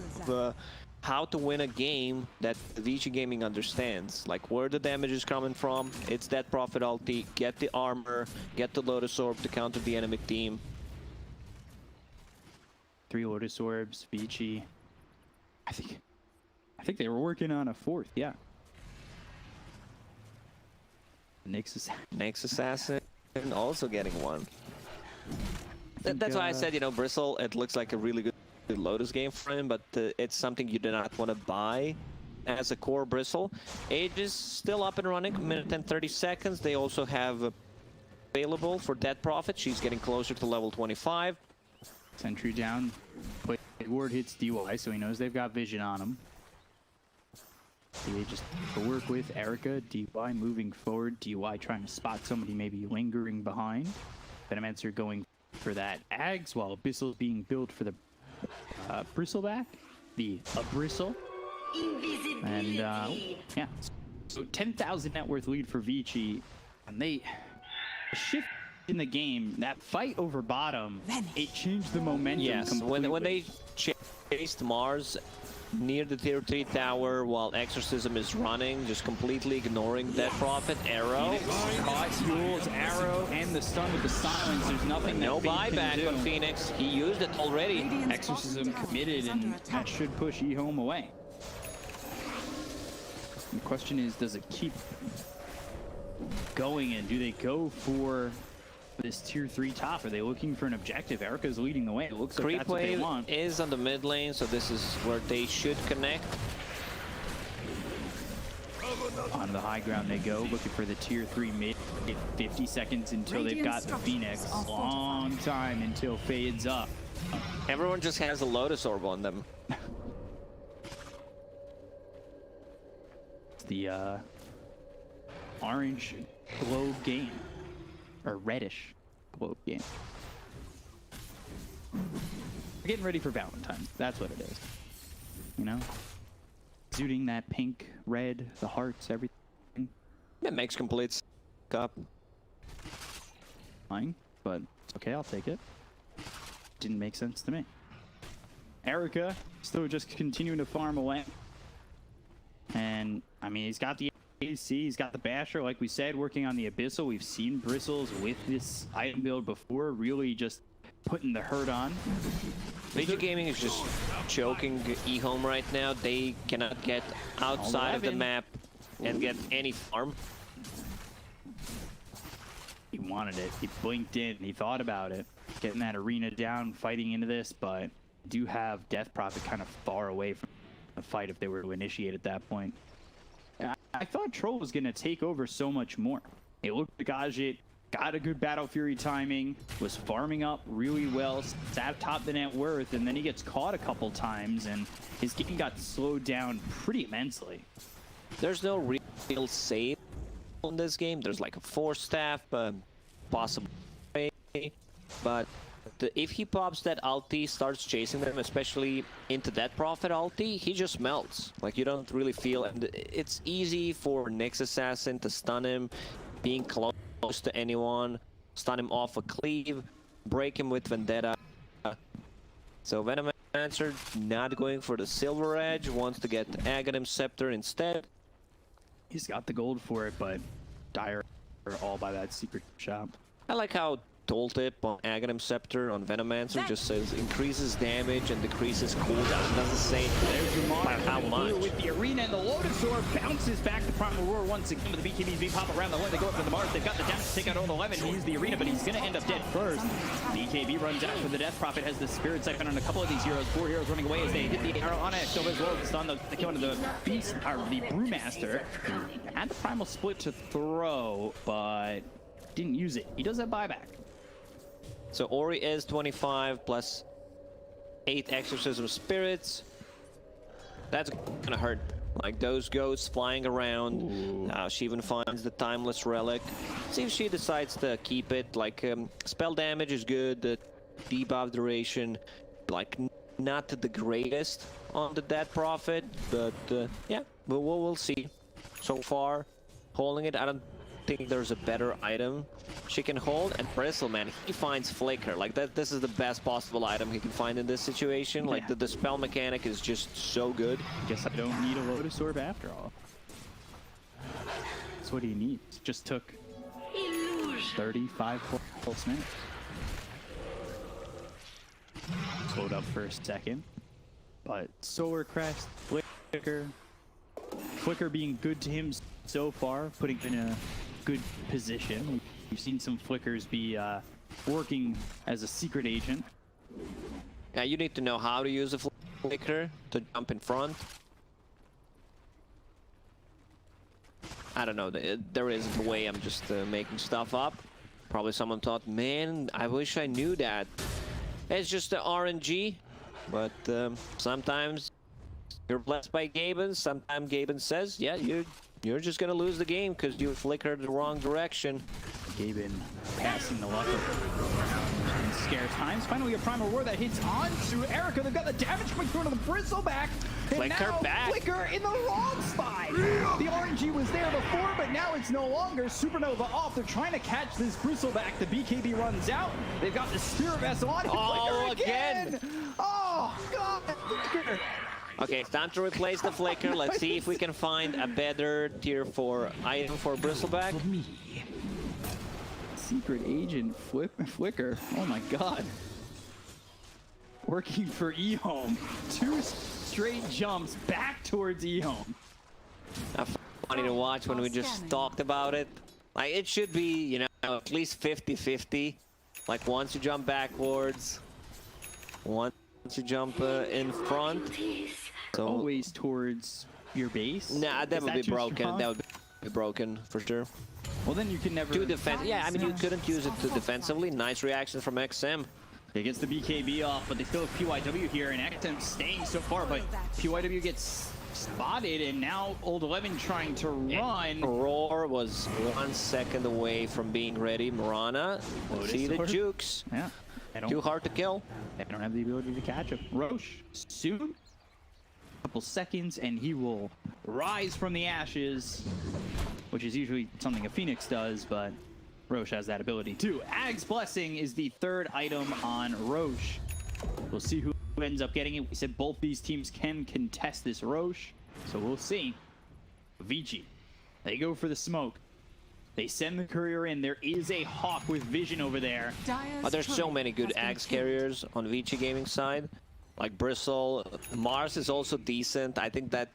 how to win a game that Vici Gaming understands. Like where the damage is coming from, it's that Prophet ulti, get the armor, get the Lotus Orb to counter the enemy team. 3 Lotus Orbs, Vici. I think they were working on a 4th, yeah. Nyx Assassin also getting one. That's why I said, you know, Bristle, it looks like a really good Lotus game for him, but it's something you do not want to buy as a core Bristle. Age is still up and running, minute and 30 seconds. They also have available for Dead Prophet. She's getting closer to level 25. Sentry down, but ward hits DY, so he knows they've got vision on him. They just work with Erica, DY moving forward, DY trying to spot somebody maybe lingering behind. Venomancer going for that Ags, while Abyssal being built for the Bristleback, the Bristle. And yeah, so 10,000 net worth lead for Vici, and they shift in the game. That fight over bottom, it changed the momentum. Yes, completely. when they chased Mars near the tier 3 tower while Exorcism is running, just completely ignoring that Prophet arrow. Caught Fuel's arrow and the stun with the silence. There's nothing No that buyback on Phoenix. He used it already. Exorcism committed, and that should push EHOME away. The question is, does it keep going, and do they go for this tier 3 top? Are they looking for an objective? Erica's leading the way. It looks like Creep that's what they wave want. is on the mid lane, so this is where they should connect. On the high ground they go, looking for the tier 3 mid. 50 seconds until they've got the Phoenix. Long time until fades up. Everyone just has a Lotus Orb on them. It's the orange globe game. Or reddish globe game. We're getting ready for Valentine's. That's what it is. You know? Exuding that pink, red, the hearts, everything. It makes complete up. Fine, but it's okay, I'll take it. Didn't make sense to me. Erica still just continuing to farm away. And, I mean, he's got the AC, he's got the Basher, like we said, working on the Abyssal. We've seen Bristles with this item build before, really just putting the hurt on. Vici Gaming is just choking EHOME right now. They cannot get outside of the map and get any farm. He wanted it. He blinked in. He thought about it. Getting that arena down, fighting into this, but do have Death Prophet kind of far away from the fight if they were to initiate at that point. I thought Troll was going to take over so much more. It looked like Ajit got a good Battle Fury timing, was farming up really well, sat top the net worth, and then he gets caught a couple times, and his game got slowed down pretty immensely. There's no real save on this game. There's like a 4-staff possible way, but if he pops that ulti, starts chasing them, especially into that Prophet ulti, he just melts. Like, you don't really feel, and it's easy for Nyx Assassin to stun him, being close to anyone, stun him off a cleave, break him with Vendetta. So Venomancer not going for the Silver Edge, wants to get the Aghanim Scepter instead. He's got the gold for it, but Dire are all by that secret shop. I like how tooltip on Aghanim Scepter on Venomancer just says increases damage and decreases cooldown. Doesn't say by how much. With the arena, and the Lotus Orb bounces back to Primal Roar once again with the BKBs being popped around the way. They go up to the Mars. They've got the damage to take out all 11. He used the arena, but he's going to end up dead first. BKB runs out for the Death Prophet, has the Spirit Siphon on a couple of these heroes. 4 heroes running away as they hit the arrow on it. So as well as on the kill of the Beast, or the Brewmaster. Had the Primal Split to throw, but didn't use it. He does have buyback. So Ori is 25 plus 8 Exorcism Spirits. That's gonna hurt Like those ghosts flying around. Now she even finds the Timeless Relic. See if she decides to keep it. Like spell damage is good. The debuff duration, like not the greatest on the Dead Prophet, but yeah, we'll see. So far, holding it. I don't think there's a better item she can hold. And Bristle, man, he finds Flicker. Like that. This is the best possible item he can find in this situation. Like the spell mechanic is just so good. Guess I don't need a Lotus Orb after all. That's what he needs. Just took 35 pulse minutes. Slowed up for a second, but Solar Crest, Flicker being good to him so far, putting him in a good position. We've seen some Flickers be working as a secret agent. Yeah, you need to know how to use a Flicker to jump in front. I don't know, there isn't a way. I'm just making stuff up. Probably someone thought, man, I wish I knew that. It's just the RNG, but sometimes you're blessed by Gaben. Sometimes Gaben says, yeah, you're just gonna lose the game because you flickered the wrong direction. Gaben passing the luck in scarce times. Finally, a Primal Roar that hits onto Erica. They've got the damage coming through to the Bristleback. And Flicker now back. Flicker in the wrong spot. The RNG was there before, but now it's no longer. Supernova off. They're trying to catch this Bristleback. The BKB runs out. They've got the Spirit Vessel on. Oh, Flicker again. Oh, God. Flicker. Okay, it's time to replace the Flicker. Let's see if we can find a better tier 4 item for Bristleback. Secret agent Flicker. Oh my God. Working for EHOME. 2 straight jumps back towards EHOME. Funny to watch when we just talked about it. Like it should be, you know, at least 50-50. Like once you jump backwards, once you jump in front. So always towards your base. Nah, that would be broken. That would be broken for sure. Well, then you can never To defend. Yeah, I mean you couldn't use it to defensively. Nice reaction from XM. It gets the BKB off, but they still have PYW here, and XM staying so far, but PYW gets spotted, and now Old 11 trying to run. Roar was 1 second away from being ready. Marana, see the jukes. Yeah. Too hard to kill. They don't have the ability to catch him. Roche, soon. Couple seconds, and he will rise from the ashes, which is usually something a Phoenix does, but Roche has that ability too. Ag's Blessing is the 3rd item on Roche. We'll see who ends up getting it. We said both these teams can contest this Roche, so we'll see. Vici, they go for the smoke. They send the courier in. There is a Hawk with vision over there. There's so many good Axe carriers on Vici Gaming side. Like Bristle, Mars is also decent. I think that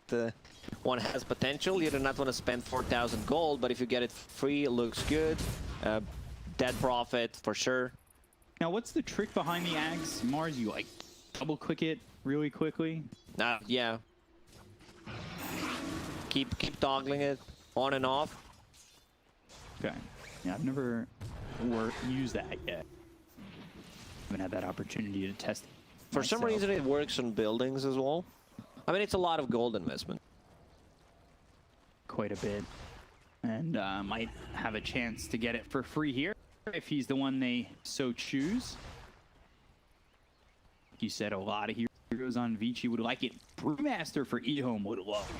one has potential. You do not want to spend 4,000 gold, but if you get it free, it looks good. Dead Prophet for sure. Now, what's the trick behind the Axe? Mars, you like double click it really quickly? Yeah. Keep toggling it on and off. Okay. Yeah, I've never used that yet. Haven't had that opportunity to test it. For some reason, it works on buildings as well. I mean, it's a lot of gold investment. Quite a bit. And might have a chance to get it for free here if he's the one they so choose. You said a lot of heroes on Vici would like it. Brewmaster for EHOME would love.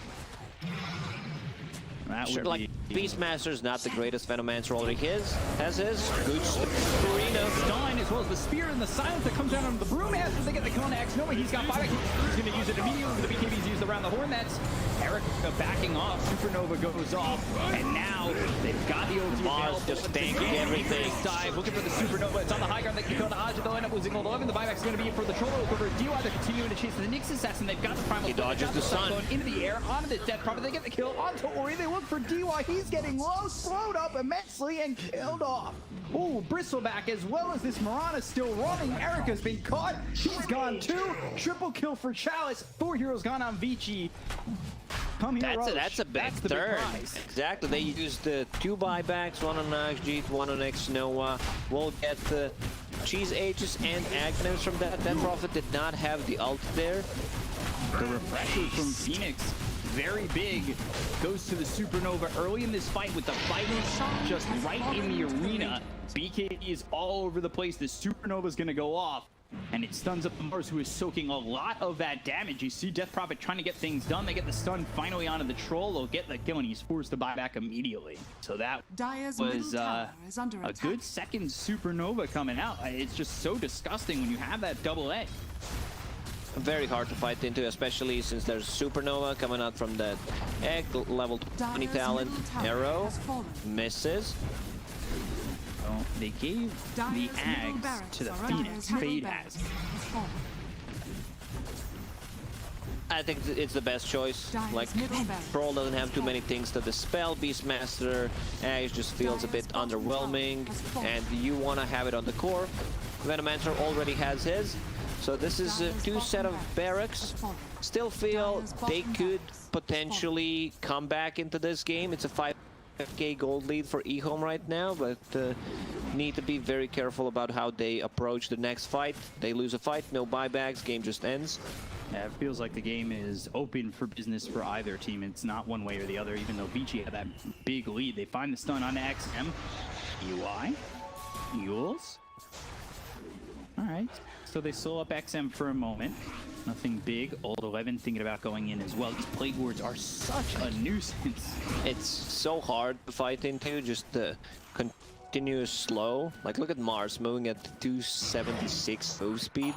That Sure, would like Beastmaster's not the greatest Venomancer already. Has his good arena Stein, as well as the spear and the silence that comes down on the Brewmaster. They get the kill on X Nova. He's got buyback. He's going to use it immediately. The BKB's used around the horn. That's Erica backing off. Supernova goes off, and now they've got the OT. Mars just tanking everything. Dive, looking for the Supernova. It's on the high ground. They can kill the Aja. They'll end up losing Old 11. The buyback's going to be for the Troll over DY. They're continuing to chase the Nyx Assassin. They've got the Primal. He dodges the sun. Going into the air, onto the Death Prophet. They get the kill onto Ori. They look for DY. He's getting low, slowed up immensely, and killed off. Ooh, Bristleback, as well as this Marana still running. Erica's been caught. He's gone too. Triple kill for Chalice. 4 heroes gone on Vici. Come here, that's a big third. Exactly. They used 2 buybacks, one on Axe, one on X Noah. We'll get the Cheese Ages and Agnes from that. That Prophet did not have the ult there. The refresher from Phoenix very big. Goes to the Supernova early in this fight with the fighting just right in the arena. BKB is all over the place. The Supernova is going to go off. And it stuns up the Mars, who is soaking a lot of that damage. You see Death Prophet trying to get things done. They get the stun finally onto the Troll. They'll get the kill, and he's forced to buy back immediately. So that was a good second Supernova coming out. It's just so disgusting when you have that double A. Very hard to fight into, especially since there's Supernova coming out from that egg. Level 20 talent. Arrow misses. Well, they gave the Ags to the Phoenix. Fade has. I think it's the best choice. Like, Troll doesn't have too many things to dispel. Beastmaster, Ags just feels a bit underwhelming, and you want to have it on the core. Venomancer already has his, so this is a 2 set of barracks. Still feel they could potentially come back into this game. It's a 5K gold lead for EHOME right now, but need to be very careful about how they approach the next fight. They lose a fight, no buybacks, game just ends. Yeah, it feels like the game is open for business for either team. It's not one way or the other, even though Vici had that big lead. They find the stun on XM. UI. Yules. All right, so they slow up XM for a moment. Nothing big. Old 11 thinking about going in as well. These plague wards are such a nuisance. It's so hard to fight into, just the continuous slow. Like, look at Mars moving at 276 move speed.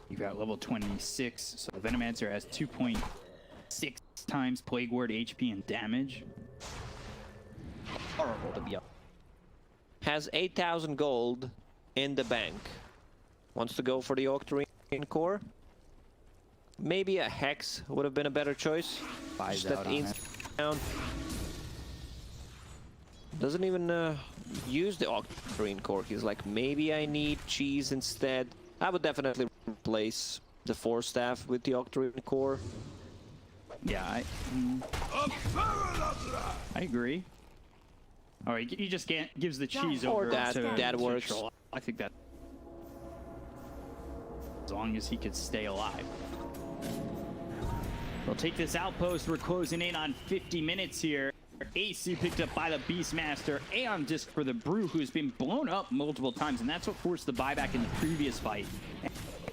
You got level 26, so the Venomancer has 2.6 times plague ward HP and damage. Horrible to be up. Has 8,000 gold in the bank. Wants to go for the Octarine core. Maybe a Hex would have been a better choice. Buys Just out that on it. down. Doesn't even use the Octarine core. He's like, maybe I need cheese instead. I would definitely replace the 4-staff with the Octarine core. Yeah, I agree. All right, he just gives the cheese Or over that works. Troll. I think that as long as he could stay alive. We'll take this outpost. We're closing in on 50 minutes here. AC picked up by the Beastmaster. Aeon Disc for the Brew, who's been blown up multiple times, and that's what forced the buyback in the previous fight.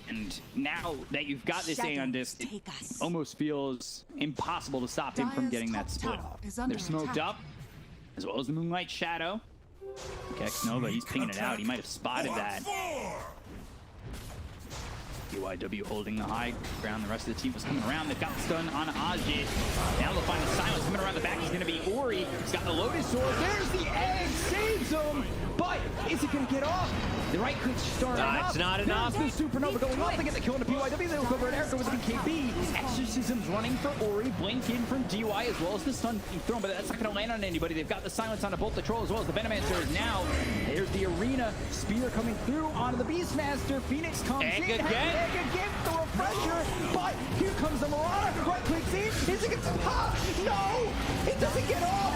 And now that you've got this Aeon Disc, it almost feels impossible to stop him from getting that split off. They're smoked up, as well as the Moonlight Shadow. X Nova, he's pinging it out. He might have spotted that. UIW holding the high ground. The rest of the team was coming around. They've got the stun on Ajit. Now they'll find the silence. Coming around the back is going to be Ori. He's got the Lotus Sword. There's the egg. Saves him. But is it going to get off? The right click starting up. It's not enough. There's the Supernova going off. They get the kill into PYW. They look over at Erica with the BKB. Exorcism's running for Ori. Blink in from DY as well as the stun being thrown. But that's not going to land on anybody. They've got the silence on both the Troll as well as the Venomancer. Now there's the Arena. Spear coming through onto the Beastmaster. Phoenix comes in. Again. Again, the refresher, but here comes the Marauder. Right clicks in. Is it gonna pop? No! It doesn't get off!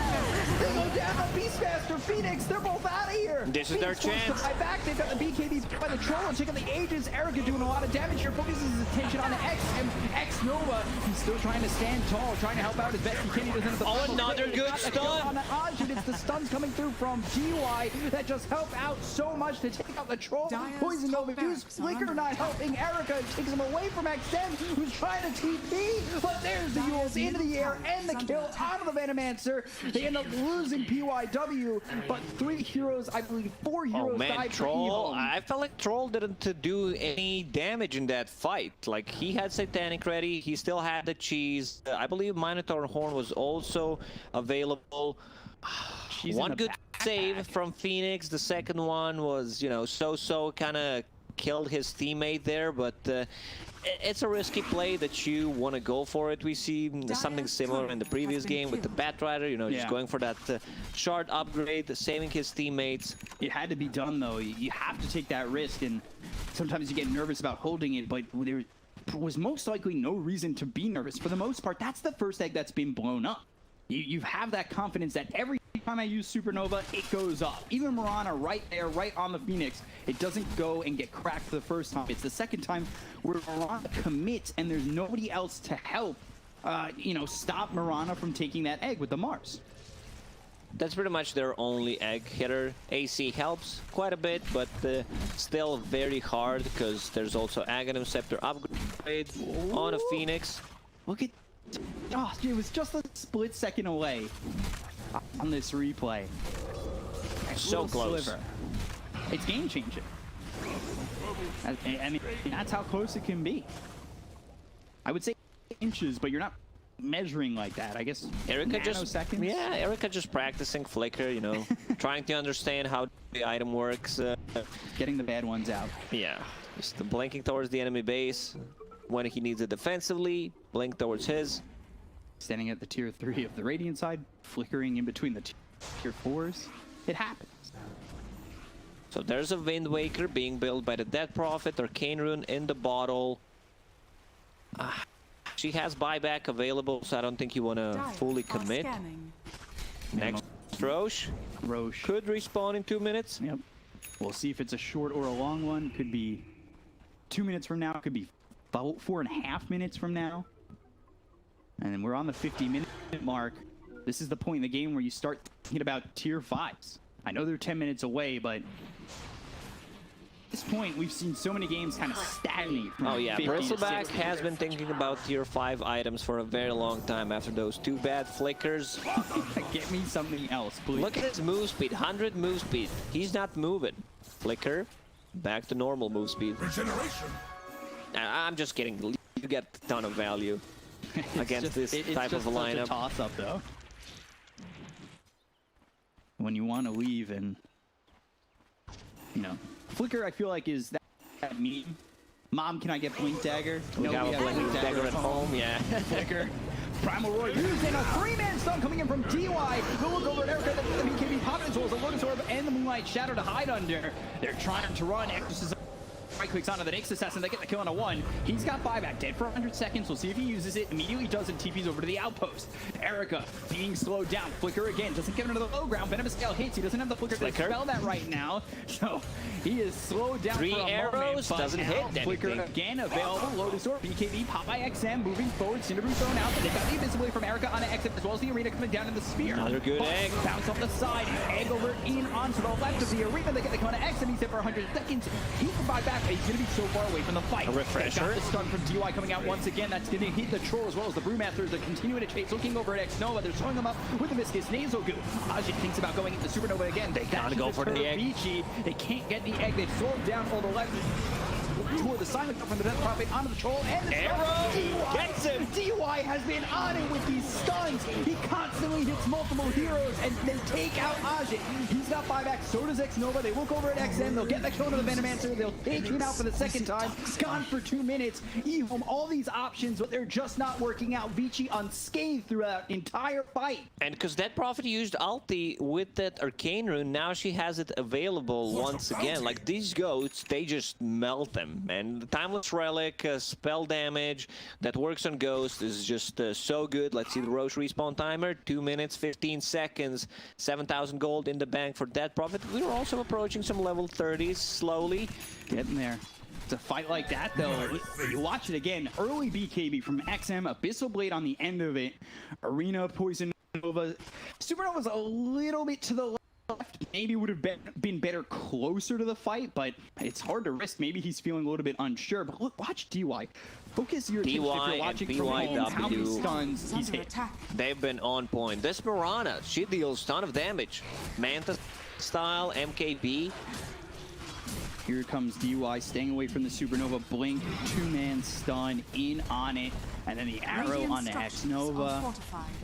They go down. Beastmaster, Phoenix, they're both out of here. This is their chance. Back. They've got the BKBs by the Troll and checking the Ages. Erica doing a lot of damage here. Focuses his attention on the X and X Nova. He's still trying to stand tall, trying to help out as best he can. He doesn't have the another good stun. On the Ajit. It's the stuns coming through from GY that just help out so much to take out the Troll. Poison Nova Juice. Flicker not helping Erica. Takes him away from XM, who's trying to TP, but there's the Yules into the air and the kill out of the Venomancer. They end up losing PYW, but 3 heroes, I believe 4 heroes died Troll. for I felt like Troll didn't do any damage in that fight. Like, he had Satanic ready, he still had the cheese. I believe Minotaur Horn was also available. One good save from Phoenix. The second one was, you know, so kind of killed his teammate there, but it's a risky play that you want to go for it. We see something similar in the previous game with the Batrider, you know, just going for that shard upgrade, saving his teammates. It had to be done, though. You have to take that risk, and sometimes you get nervous about holding it, but there was most likely no reason to be nervous. For the most part, that's the first egg that's been blown up. You have that confidence that every time I use Supernova, it goes off. Even Mirana right there, right on the Phoenix, it doesn't go and get cracked for the first time. It's the second time where Mirana commits and there's nobody else to help, you know, stop Mirana from taking that egg with the Mars. That's pretty much their only egg hitter. AC helps quite a bit, but still very hard because there's also Aghanim Scepter upgrade on a Phoenix. Look at... Oh, it was just a split second away on this replay. So close. Sliver. It's game-changing. I mean, that's how close it can be. I would say inches, but you're not measuring like that. I guess Erica nanoseconds? Yeah, Erica just practicing flicker, you know, trying to understand how the item works. Getting the bad ones out. Yeah, just blinking towards the enemy base when he needs it defensively, blink towards his. Standing at the tier 3 of the Radiant side, flickering in between the tier 4s. It happens. So there's a Wind Waker being built by the Dead Prophet, Arcane Rune in the bottle. She has buyback available, so I don't think you want to fully commit. Next, Roche. Roche could respawn in 2 minutes. Yep. We'll see if it's a short or a long one. Could be 2 minutes from now. Could be 4.5 minutes from now. And then we're on the 50-minute mark. This is the point in the game where you start thinking about tier 5s. I know they're 10 minutes away, but at this point, we've seen so many games kind of stagnate. From Oh yeah, 50 to Bristleback 60. has been thinking about tier 5 items for a very long time after those 2 bad flickers. Get me something else, please. Look at his move speed, 100 move speed. He's not moving. Flicker, back to normal move speed. Regeneration. I'm just kidding. You get a ton of value against this type of a lineup. It's toss up though. When you want to leave and, you know, Flicker I feel like is that meme. Mom, can I get Blink Dagger? We have a Blink Dagger at home, yeah. Flicker. Primal Roar used in a 3-man stun coming in from DY. We'll look over at Erica. The BKB popping as well as the Lotus Orb and the Moonlight Shadow to hide under. They're trying to run. Exorcism right clicks onto the Nyx Assassin. They get the kill on a 1. He's got buyback. Dead for 100 seconds. We'll see if he uses it. Immediately doesn't. TP's over to the outpost. Erica being slowed down. Flicker again. Doesn't get him to the low ground. Venomous Scale hits. He doesn't have the Flicker to spell that right now. So he is slowed down 3 for a arrows. moment, Doesn't hit anything. Flicker again available. Lotus Orb, BKB, Popeye XM moving forward. Cinderbrew thrown out. They've got the Invisibility from Erica on the exit as well as the arena coming down in the spear. Another good egg. Bounce off the side. Egg over in onto the left of the arena. They get the Kona X and he's hit for 100 seconds. He can buy back. He's going to be so far away from the fight. A refresher. Got the stun from DY coming out once again. That's going to hit the Troll as well as the Brewmasters. They're continuing to chase. Looking over at X-Nova. They're throwing him up with the Viscous Nasal Goo. Ajit thinks about going into Supernova again. They gotta go for the egg. Vici. They can't get the egg. They've slowed down on the left. Toward the silent from the Death Prophet onto the Troll and the Arrow gets him. DY has been on it with these stuns. He constantly hits multiple heroes and they take out Ajit. He's got buyback. So does X-Nova. They look over at XM. They'll get the kill to the Venomancer. They'll take him out for the second time. Gone for 2 minutes. EHOME, all these options, but they're just not working out. Vici unscathed throughout entire fight. And because that Prophet used ulti with that Arcane Rune, now she has it available once again. Like these goats, they just melt them. And the Timeless Relic, spell damage that works on Ghost is just so good. Let's see the Roche respawn timer. 2 minutes, 15 seconds. 7,000 gold in the bank for that Prophet. We're also approaching some level 30s slowly. Getting there. It's a fight like that, though. You watch it again. Early BKB from XM. Abyssal Blade on the end of it. Arena, Poison Nova. Supernova's a little bit to the left. Maybe would have been better closer to the fight, but it's hard to risk. Maybe he's feeling a little bit unsure. But look, watch DY. Focus your attention if you're watching from home, how many stuns he's hit. They've been on point. This Mirana, she deals ton of damage. Manta style, MKB. Here comes DY staying away from the Supernova. Blink, 2-man stun in on it. And then the arrow on the X-Nova.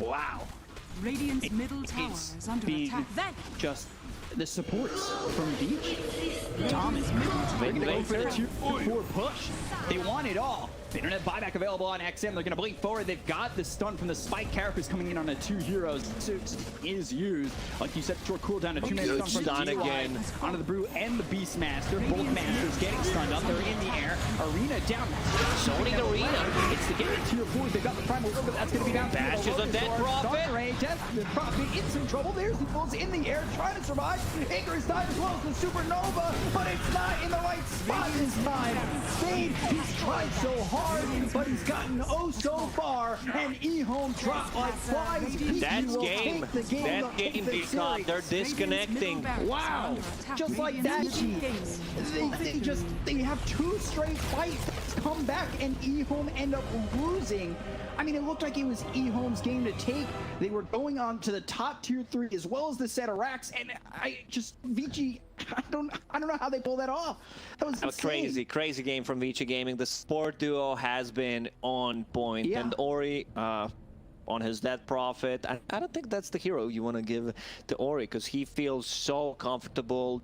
Wow. Radiant's middle tower is under attack. Just the supports from Vici. Thomas, they're going to go for the 2-4 push. They want it all. They don't have buyback available on XM. They're going to blink forward. They've got the stun from the Spike Carapace coming in on the 2 heroes. Six is used. Like you said, short cooldown, a 2-man stun from DY again. Onto the Brew and the Beastmaster. Both Masters getting stunned up. They're in the air. Arena down. Zoning Arena. It's the game at tier 4. They've got the primal orb, but that's going to be down to Bash is a dead prophet. Death Prophet in some trouble. There's the bulls in the air trying to survive. Anchor is died as well as the Supernova, but it's not in the right spot this time. Spade, he's tried so hard, but he's gotten oh so far, and EHOME dropped like flies. That's game. That's game, D-Top. They're disconnecting. Wow, just like that, they have 2 straight fights come back, and EHOME end up losing. I mean, it looked like it was EHOME's game to take. They were going on to the top tier 3 as well as the set of racks, and Vici, I don't know how they pull that off. That was a crazy game from Vici Gaming. The support duo has been on point, and Ori on his Death Prophet. I don't think that's the hero you want to give to Ori, because he feels so comfortable